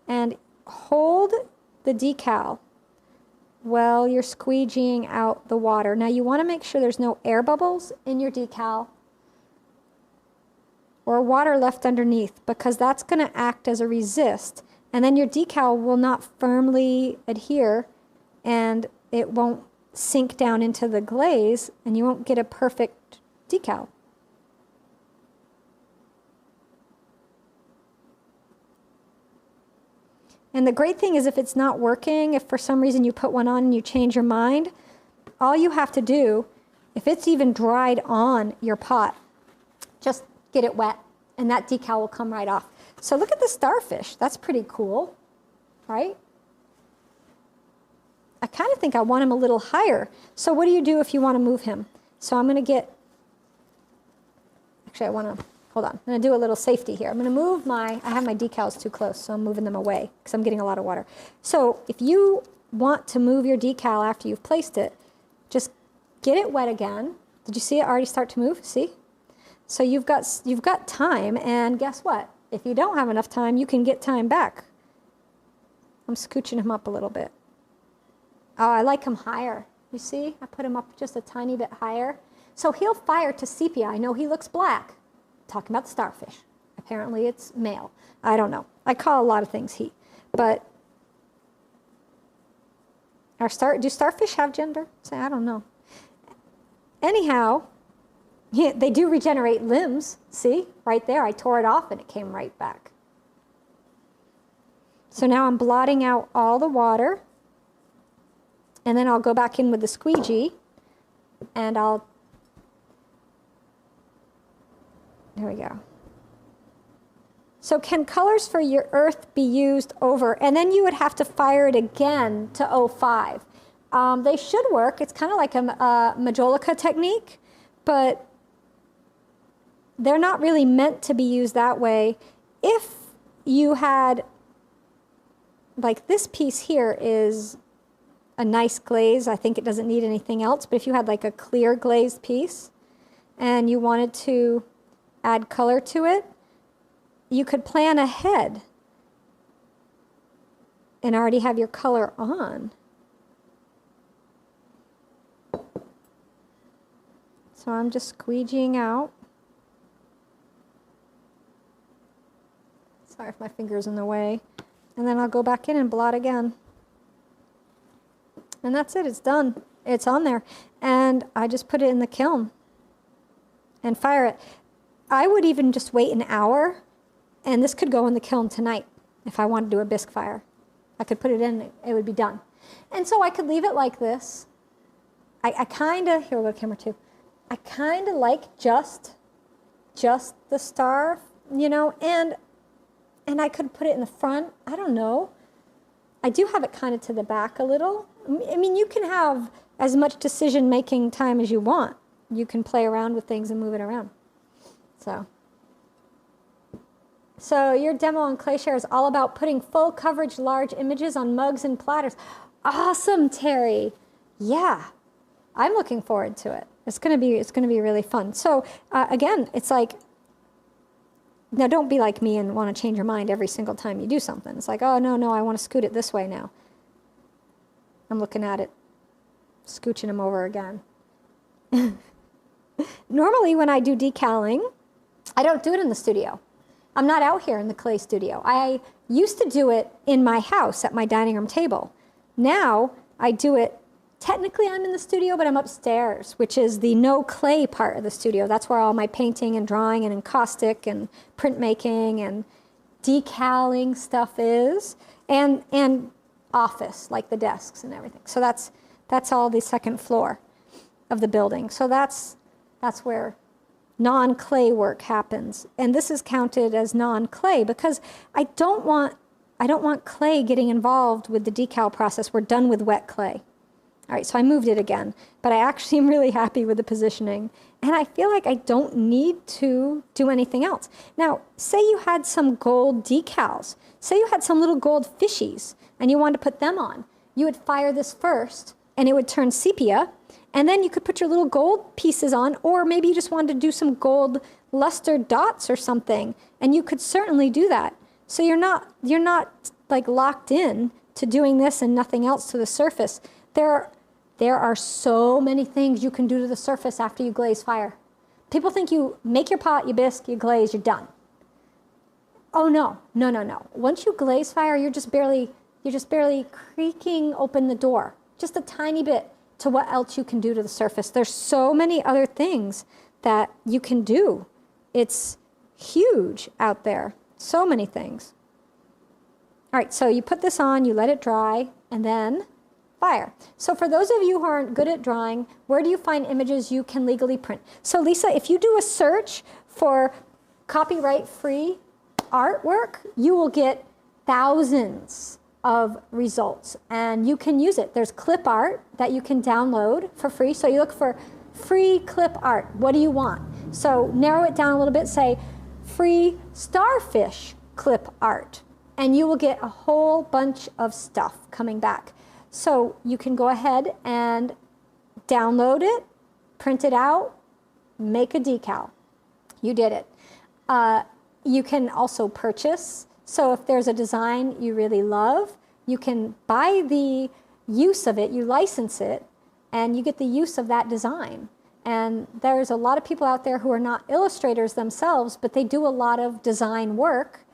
And hold the decal while you're squeegeeing out the water. Now you want to make sure there's no air bubbles in your decal or water left underneath because that's going to act as a resist. And then your decal will not firmly adhere and it won't sink down into the glaze and you won't get a perfect decal. And the great thing is if it's not working, if for some reason you put one on and you change your mind, all you have to do, if it's even dried on your pot, just get it wet and that decal will come right off. So look at the starfish. That's pretty cool, right? I kind of think I want him a little higher. So what do you do if you want to move him? So I'm going to get, actually I want to, hold on. I'm going to do a little safety here. I'm going to move I have my decals too close, so I'm moving them away because I'm getting a lot of water. So if you want to move your decal after you've placed it, just get it wet again. Did you see it already start to move? See? So you've got time, and guess what? If you don't have enough time, you can get time back. I'm scooching him up a little bit. Oh, I like him higher. You see? I put him up just a tiny bit higher. So he'll fire to sepia. I know he looks black. Talking about the starfish. Apparently it's male. I don't know. I call a lot of things he. But do starfish have gender? Say, I don't know. Anyhow, yeah, they do regenerate limbs. See? Right there. I tore it off and it came right back. So now I'm blotting out all the water. And then I'll go back in with the squeegee and there we go. So can colors for your earth be used over? And then you would have to fire it again to 05. They should work. It's kind of like a majolica technique, but they're not really meant to be used that way. If you had, like this piece here is a nice glaze. I think it doesn't need anything else, but if you had like a clear glazed piece and you wanted to add color to it, you could plan ahead and already have your color on. So I'm just squeegeeing out. Sorry if my finger's in the way. And then I'll go back in and blot again. And that's it, it's done. It's on there. And I just put it in the kiln and fire it. I would even just wait an hour, and this could go in the kiln tonight if I wanted to do a bisque fire. I could put it in, it would be done. And so I could leave it like this. I kind of, here we'll go camera 2. I kind of like just the star, you know, and I could put it in the front. I don't know. I do have it kind of to the back a little. I mean, you can have as much decision-making time as you want. You can play around with things and move it around. So your demo on ClayShare is all about putting full coverage large images on mugs and platters. Awesome, Terry. Yeah, I'm looking forward to it. It's gonna be really fun. So again, it's like, now don't be like me and want to change your mind every single time you do something. It's like, oh no, I want to scoot it this way now. I'm looking at it, scooching them over again. Normally when I do decaling, I don't do it in the studio. I'm not out here in the clay studio. I used to do it in my house at my dining room table. Now I do it, technically I'm in the studio, but I'm upstairs, which is the no clay part of the studio. That's where all my painting and drawing and encaustic and printmaking and decaling stuff is, and office, like the desks and everything. So that's all the second floor of the building. So that's where non-clay work happens. And this is counted as non-clay because I don't want clay getting involved with the decal process. We're done with wet clay. All right, so I moved it again, but I actually am really happy with the positioning. And I feel like I don't need to do anything else. Now, say you had some gold decals. Say you had some little gold fishies and you wanted to put them on. You would fire this first and it would turn sepia. And then you could put your little gold pieces on, or maybe you just wanted to do some gold luster dots or something, and you could certainly do that. So you're not like locked in to doing this and nothing else to the surface. There are so many things you can do to the surface after you glaze fire. People think you make your pot, you bisque, you glaze, you're done. Oh no. Once you glaze fire, you're just barely creaking open the door, just a tiny bit, to what else you can do to the surface. There's so many other things that you can do. It's huge out there. So many things. All right, so you put this on, you let it dry, and then fire. So for those of you who aren't good at drawing, where do you find images you can legally print? So Lisa, if you do a search for copyright-free artwork, you will get thousands of results, and you can use it. There's clip art that you can download for free. So you look for free clip art. What do you want? So narrow it down a little bit, say free starfish clip art, and you will get a whole bunch of stuff coming back. So you can go ahead and download it, print it out, make a decal. You did it. You can also purchase. So if there's a design you really love, you can buy the use of it, you license it, and you get the use of that design. And there's a lot of people out there who are not illustrators themselves, but they do a lot of design work,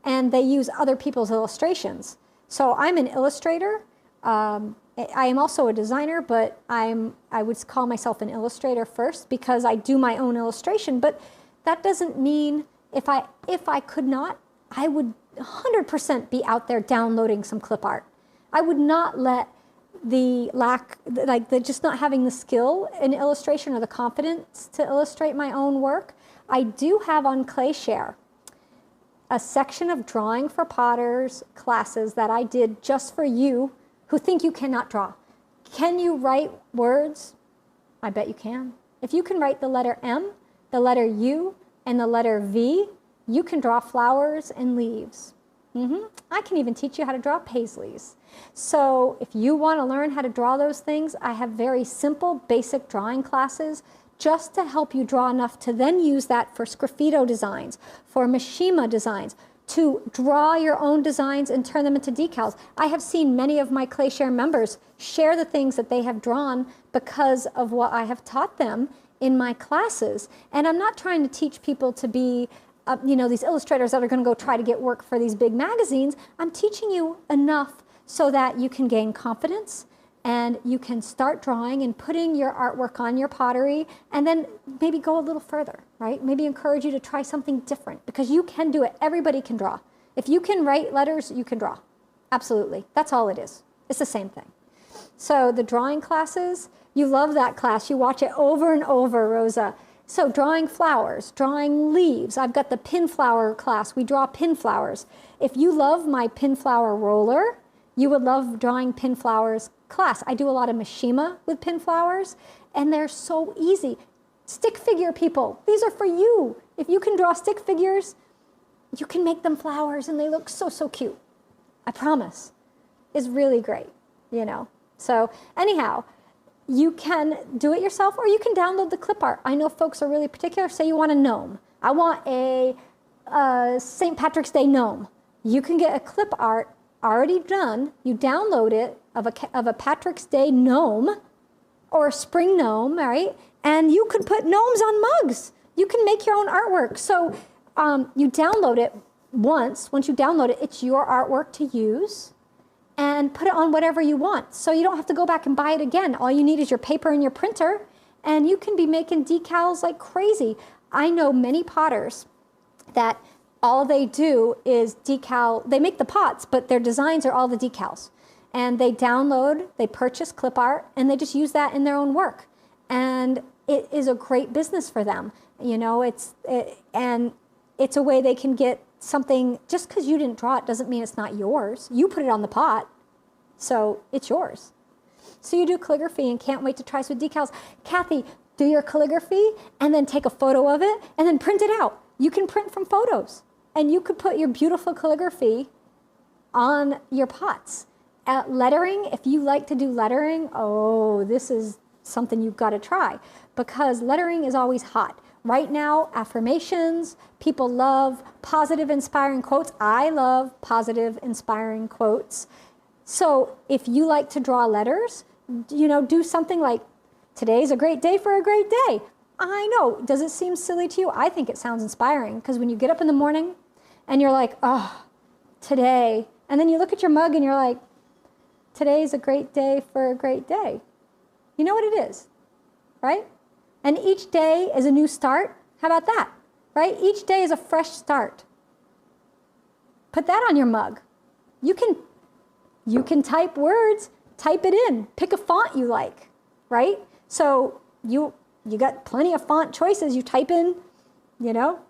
and they use other people's illustrations. So I'm an illustrator. I am also a designer, but I would call myself an illustrator first because I do my own illustration. But that doesn't mean if I could not, I would 100% be out there downloading some clip art. I would not let the just not having the skill in illustration or the confidence to illustrate my own work. I do have on ClayShare a section of drawing for potters classes that I did just for you who think you cannot draw. Can you write words? I bet you can. If you can write the letter M, the letter U, and the letter V, you can draw flowers and leaves. I can even teach you how to draw paisleys. So if you want to learn how to draw those things, I have very simple, basic drawing classes just to help you draw enough to then use that for sgraffito designs, for Mishima designs, to draw your own designs and turn them into decals. I have seen many of my ClayShare members share the things that they have drawn because of what I have taught them in my classes. And I'm not trying to teach people to be these illustrators that are going to go try to get work for these big magazines. I'm teaching you enough so that you can gain confidence and you can start drawing and putting your artwork on your pottery, and then maybe go a little further, right? Maybe encourage you to try something different, because you can do it. Everybody can draw. If you can write letters, you can draw. Absolutely. That's all it is. It's the same thing. So the drawing classes, you love that class. You watch it over and over, Rosa. So drawing flowers, drawing leaves. I've got the pin flower class. We draw pin flowers. If you love my pin flower roller, you would love drawing pin flowers class. I do a lot of Mishima with pin flowers, and they're so easy. Stick figure people, these are for you. If you can draw stick figures, you can make them flowers and they look so, so cute. I promise. It's really great, So anyhow, you can do it yourself, or you can download the clip art. I know folks are really particular. Say you want a gnome. I want a St. Patrick's Day gnome. You can get a clip art already done. You download it of a Patrick's Day gnome or a spring gnome, right? And you can put gnomes on mugs. You can make your own artwork. So you download it once. Once you download it, it's your artwork to use, and put it on whatever you want. So you don't have to go back and buy it again. All you need is your paper and your printer, and you can be making decals like crazy. I know many potters that all they do is decal. They make the pots, but their designs are all the decals. And they download, they purchase clip art, and they just use that in their own work. And it is a great business for them. And it's a way they can get something. Just because you didn't draw it doesn't mean it's not yours. You put it on the pot, so it's yours. So you do calligraphy and can't wait to try some decals. Kathy, do your calligraphy and then take a photo of it and then print it out. You can print from photos, and you could put your beautiful calligraphy on your pots. Lettering, if you like to do lettering, this is something you've got to try, because lettering is always hot. Right now, affirmations, people love positive, inspiring quotes. I love positive, inspiring quotes. So if you like to draw letters, do something like, today's a great day for a great day. I know, does it seem silly to you? I think it sounds inspiring, because when you get up in the morning and you're like, today, and then you look at your mug and you're like, today's a great day for a great day. You know what it is, right? And each day is a new start. How about that, right? Each day is a fresh start. Put that on your mug. You can type words, type it in, pick a font you like, right? So you got plenty of font choices. You type in,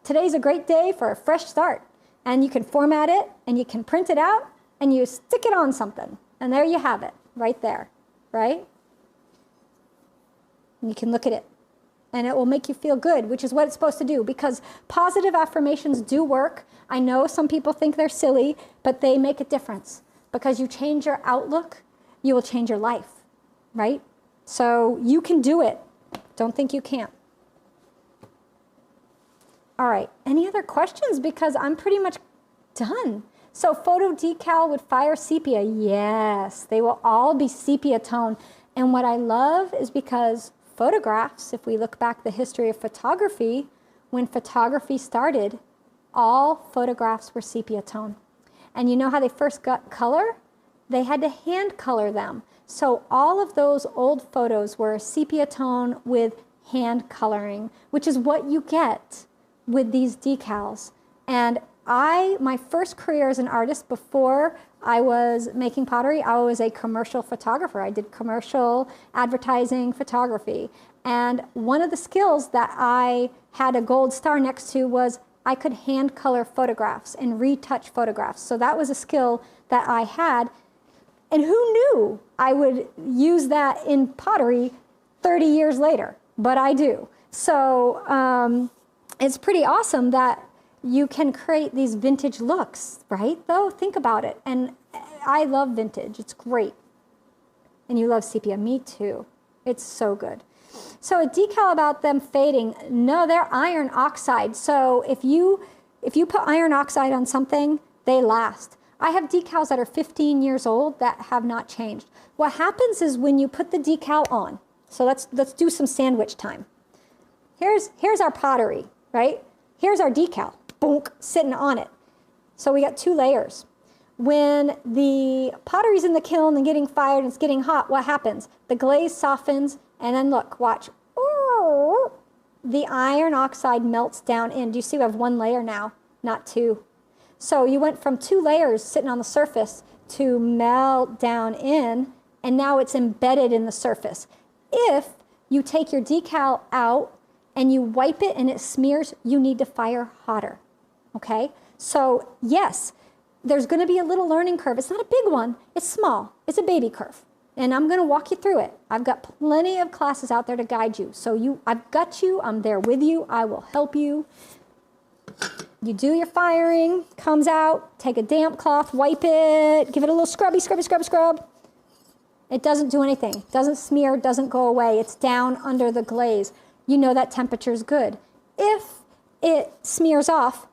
today's a great day for a fresh start. And you can format it, and you can print it out, and you stick it on something. And there you have it, right there, right? And you can look at it, and it will make you feel good, which is what it's supposed to do, because positive affirmations do work. I know some people think they're silly, but they make a difference, because you change your outlook, you will change your life, right? So you can do it. Don't think you can't. All right, any other questions? Because I'm pretty much done. So photo decal with fire sepia, yes, they will all be sepia tone. And what I love is because photographs, if we look back the history of photography, when photography started, all photographs were sepia tone. And you know how they first got color? They had to hand color them. So all of those old photos were sepia tone with hand coloring, which is what you get with these decals. And my first career as an artist, before I was making pottery, I was a commercial photographer. I did commercial advertising photography. And one of the skills that I had a gold star next to was I could hand color photographs and retouch photographs. So that was a skill that I had. And who knew I would use that in pottery 30 years later? But I do. So it's pretty awesome that you can create these vintage looks, right? Though, think about it. And I love vintage. It's great. And you love sepia. Me too. It's so good. So a decal about them fading. No, they're iron oxide. So if you put iron oxide on something, they last. I have decals that are 15 years old that have not changed. What happens is when you put the decal on, so let's do some sandwich time. Here's our pottery, right? Here's our decal, bonk, sitting on it. So we got 2 layers. When the pottery's in the kiln and getting fired and it's getting hot, what happens? The glaze softens, and then look, watch. Ooh, the iron oxide melts down in. Do you see we have 1 layer now, not 2? So you went from 2 layers sitting on the surface to melt down in, and now it's embedded in the surface. If you take your decal out and you wipe it and it smears, you need to fire hotter, okay? So yes, there's gonna be a little learning curve. It's not a big one, it's small, it's a baby curve. And I'm gonna walk you through it. I've got plenty of classes out there to guide you. So I've got you, I'm there with you, I will help you. You do your firing, comes out, take a damp cloth, wipe it, give it a little scrubby, scrubby, scrub, scrub. It doesn't do anything, doesn't smear, doesn't go away. It's down under the glaze. You know that temperature is good. If it smears off,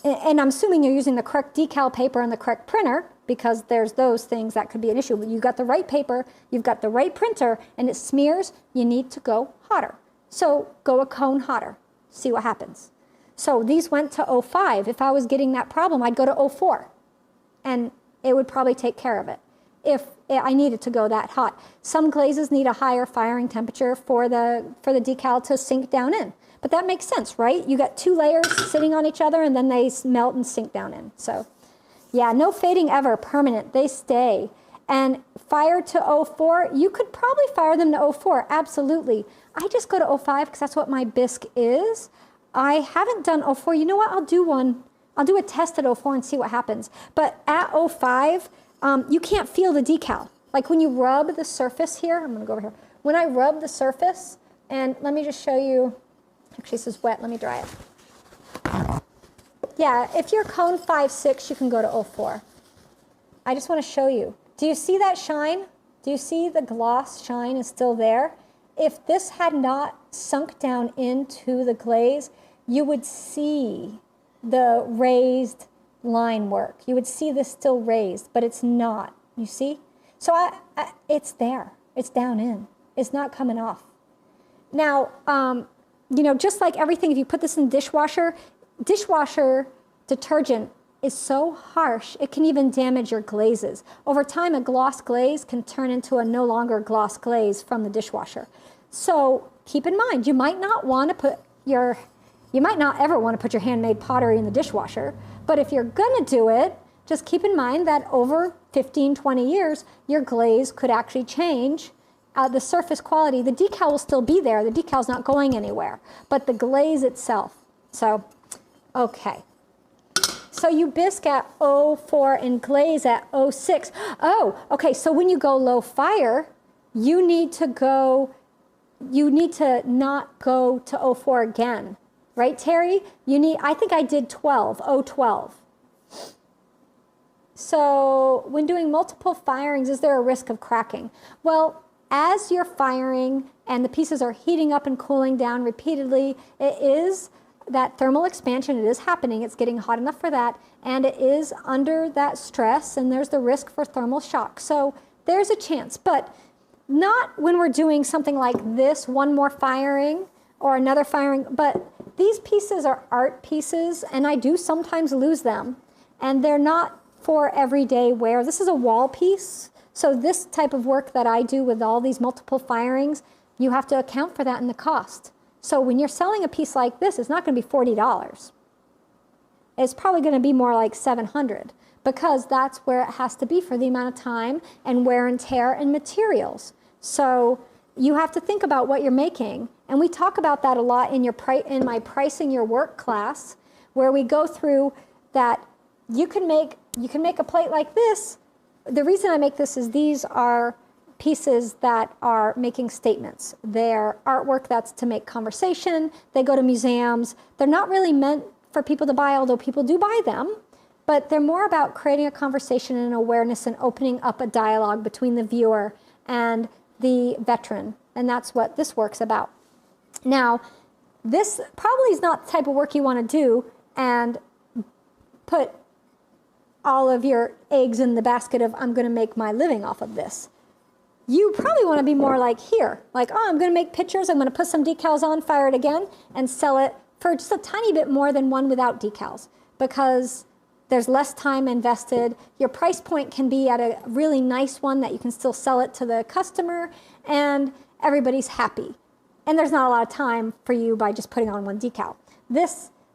and I'm assuming you're using the correct decal paper and the correct printer, because there's those things that could be an issue, but you've got the right paper, you've got the right printer, and it smears, you need to go hotter. So go a cone hotter, see what happens. So these went to 05. If I was getting that problem, I'd go to 04, and it would probably take care of it if I needed to go that hot. Some glazes need a higher firing temperature for the decal to sink down in. But that makes sense, right? You got 2 layers sitting on each other, and then they melt and sink down in. So yeah, no fading ever, permanent, they stay. And fire to 04, you could probably fire them to 04, absolutely. I just go to 05 because that's what my bisque is. I haven't done 04. You know what? I'll do a test at 04 and see what happens. But at 05, you can't feel the decal. Like when you rub the surface here, I'm going to go over here. When I rub the surface, and let me just show you. Actually, this is wet. Let me dry it. Yeah, if you're cone 5-6, you can go to 04. I just want to show you. Do you see that shine? Do you see the gloss shine is still there? If this had not sunk down into the glaze, you would see the raised line work. You would see this still raised, but it's not. You see? So it's there. It's down in. It's not coming off. Now, you know, just like everything, if you put this in the dishwasher detergent is so harsh, it can even damage your glazes. Over time, a gloss glaze can turn into a no longer gloss glaze from the dishwasher. So keep in mind, you might not ever want to put your handmade pottery in the dishwasher, but if you're gonna do it, just keep in mind that over 15, 20 years, your glaze could actually change. The surface quality, the decal will still be there. The decal's not going anywhere, but the glaze itself. So, okay. So you bisque at 04 and glaze at 06. Oh, okay, so when you go low fire, you need to not go to 04 again. Right, Terry? I think I did 012. So when doing multiple firings, is there a risk of cracking? Well, as you're firing and the pieces are heating up and cooling down repeatedly, it is that thermal expansion, it is happening, it's getting hot enough for that, and it is under that stress, and there's the risk for thermal shock. So there's a chance, but not when we're doing something like this, one more firing or another firing, but these pieces are art pieces, and I do sometimes lose them, and they're not for everyday wear. This is a wall piece, so this type of work that I do with all these multiple firings, you have to account for that in the cost. So when you're selling a piece like this, it's not going to be $40. It's probably going to be more like $700, because that's where it has to be for the amount of time and wear and tear and materials. So you have to think about what you're making, and we talk about that a lot in my Pricing Your Work class, where we go through that you can make a plate like this. The reason I make this is these are pieces that are making statements. They're artwork that's to make conversation. They go to museums. They're not really meant for people to buy, although people do buy them, but they're more about creating a conversation and awareness and opening up a dialogue between the viewer and the veteran. And that's what this work's about. Now, this probably is not the type of work you want to do and put all of your eggs in the basket of, I'm going to make my living off of this. You probably want to be more like here, like, oh, I'm going to make pictures, I'm going to put some decals on, fire it again, and sell it for just a tiny bit more than one without decals, because there's less time invested. Your price point can be at a really nice one that you can still sell it to the customer, and everybody's happy. And there's not a lot of time for you by just putting on one decal.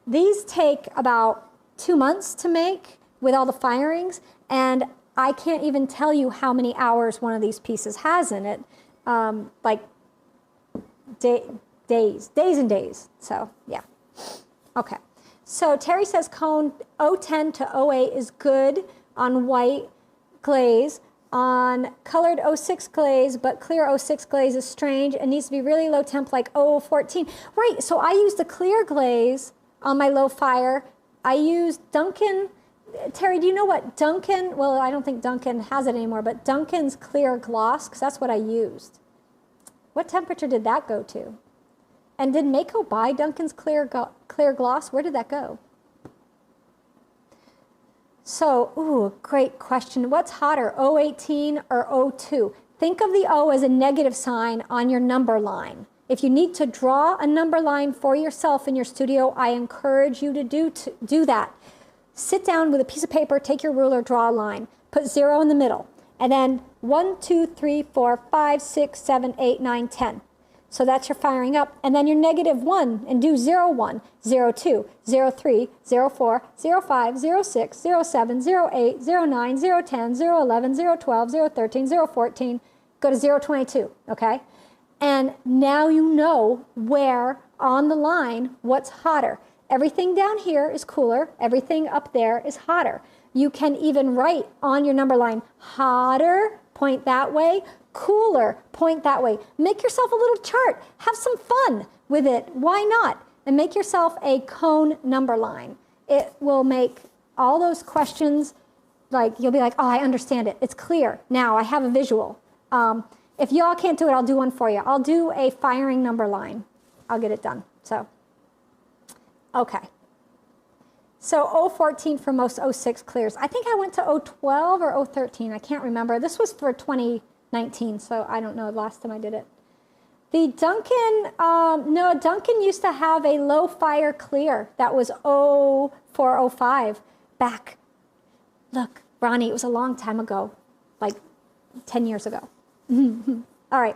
These take about 2 months to make with all the firings, and I can't even tell you how many hours one of these pieces has in it, like days and days. So yeah, okay. So Terry says cone 010 to 08 is good on white glaze. On colored 06 glaze, but clear 06 glaze is strange and needs to be really low temp like 014. Right, so I use the clear glaze on my low fire. I use Duncan. Terry, do you know what Duncan, well, I don't think Duncan has it anymore, but Duncan's clear gloss, because that's what I used. What temperature did that go to? And did Mako buy Duncan's clear gloss? Where did that go? So, ooh, great question. What's hotter, 018 or 02? Think of the O as a negative sign on your number line. If you need to draw a number line for yourself in your studio, I encourage you to do that. Sit down with a piece of paper, take your ruler, draw a line, put 0 in the middle, and then 1, 2, 3, 4, 5, 6, 7, 8, 9, 10. So that's your firing up, and then your -1 and do 01, 02, 03, 04, 05, 06, 07, 08, 09, 010, 011, 012, 013, 014, go to 022, okay? And now you know where on the line what's hotter. Everything down here is cooler, everything up there is hotter. You can even write on your number line, hotter, point that way, cooler, point that way. Make yourself a little chart, have some fun with it, why not? And make yourself a cone number line. It will make all those questions, like you'll be like, oh, I understand it, it's clear, now I have a visual. If y'all can't do it, I'll do one for you. I'll do a firing number line. I'll get it done, so. Okay, so 014 for most 06 clears. I think I went to 012 or 013, I can't remember. This was for 2019, so I don't know the last time I did it. The Duncan, no, Duncan used to have a low fire clear that was 0405 back. Look, Ronnie, it was a long time ago, like 10 years ago. All right,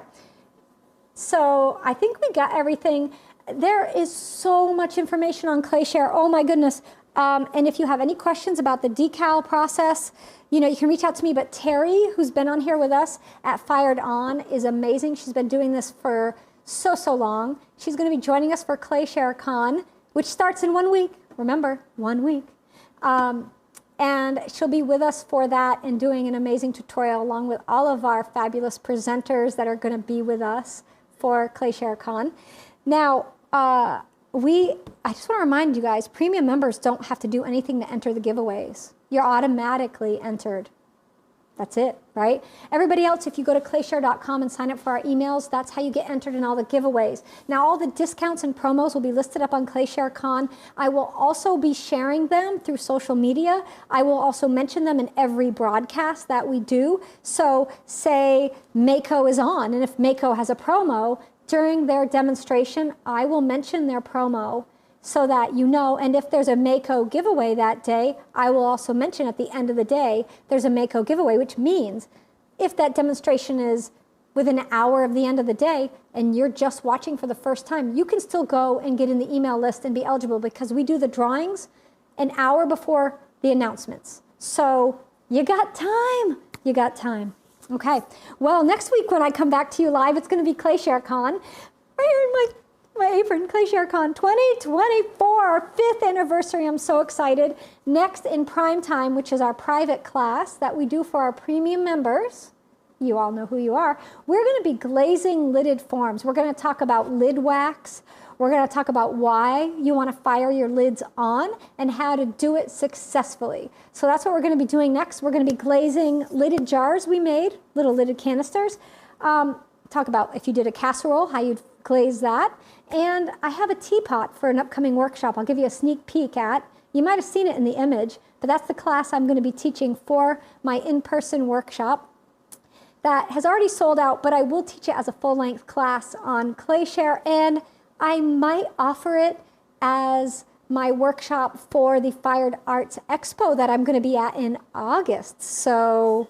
so I think we got everything. There is so much information on ClayShare. Oh my goodness. And if you have any questions about the decal process, you know, you can reach out to me. But Terry, who's been on here with us at Fired On, is amazing. She's been doing this for so long. She's going to be joining us for ClayShare Con, which starts in 1 week. Remember, 1 week. And she'll be with us for that and doing an amazing tutorial along with all of our fabulous presenters that are going to be with us for ClayShare Con. Now, I just want to remind you guys, premium members don't have to do anything to enter the giveaways. You're automatically entered. That's it, right? Everybody else, if you go to clayshare.com and sign up for our emails, that's how you get entered in all the giveaways. Now, all the discounts and promos will be listed up on ClayShare Con. I will also be sharing them through social media. I will also mention them in every broadcast that we do. So say Mako is on, and if Mako has a promo, during their demonstration, I will mention their promo so that you know, and if there's a Mako giveaway that day, I will also mention at the end of the day, there's a Mako giveaway, which means if that demonstration is within an hour of the end of the day and you're just watching for the first time, you can still go and get in the email list and be eligible because we do the drawings an hour before the announcements. So you got time, you got time. Okay, well, next week when I come back to you live, it's going to be ClayShare Con. Right here in My apron, ClayShare Con 2024, 5th anniversary. I'm so excited. Next in prime time, which is our private class that we do for our premium members. You all know who you are. We're going to be glazing lidded forms. We're going to talk about lid wax. We're going to talk about why you want to fire your lids on and how to do it successfully. So that's what we're going to be doing next. We're going to be glazing lidded jars we made, little lidded canisters. Talk about if you did a casserole, how you'd glaze that. And I have a teapot for an upcoming workshop I'll give you a sneak peek at. You might have seen it in the image, but that's the class I'm going to be teaching for my in-person workshop. That has already sold out, but I will teach it as a full-length class on ClayShare, and I might offer it as my workshop for the Fired Arts Expo that I'm going to be at in August. So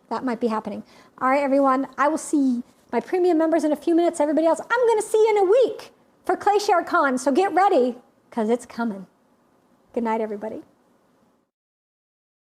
that might be happening. All right, everyone, I will see my premium members in a few minutes. Everybody else, I'm going to see you in a week for ClayShare Con, so get ready, because it's coming. Good night, everybody.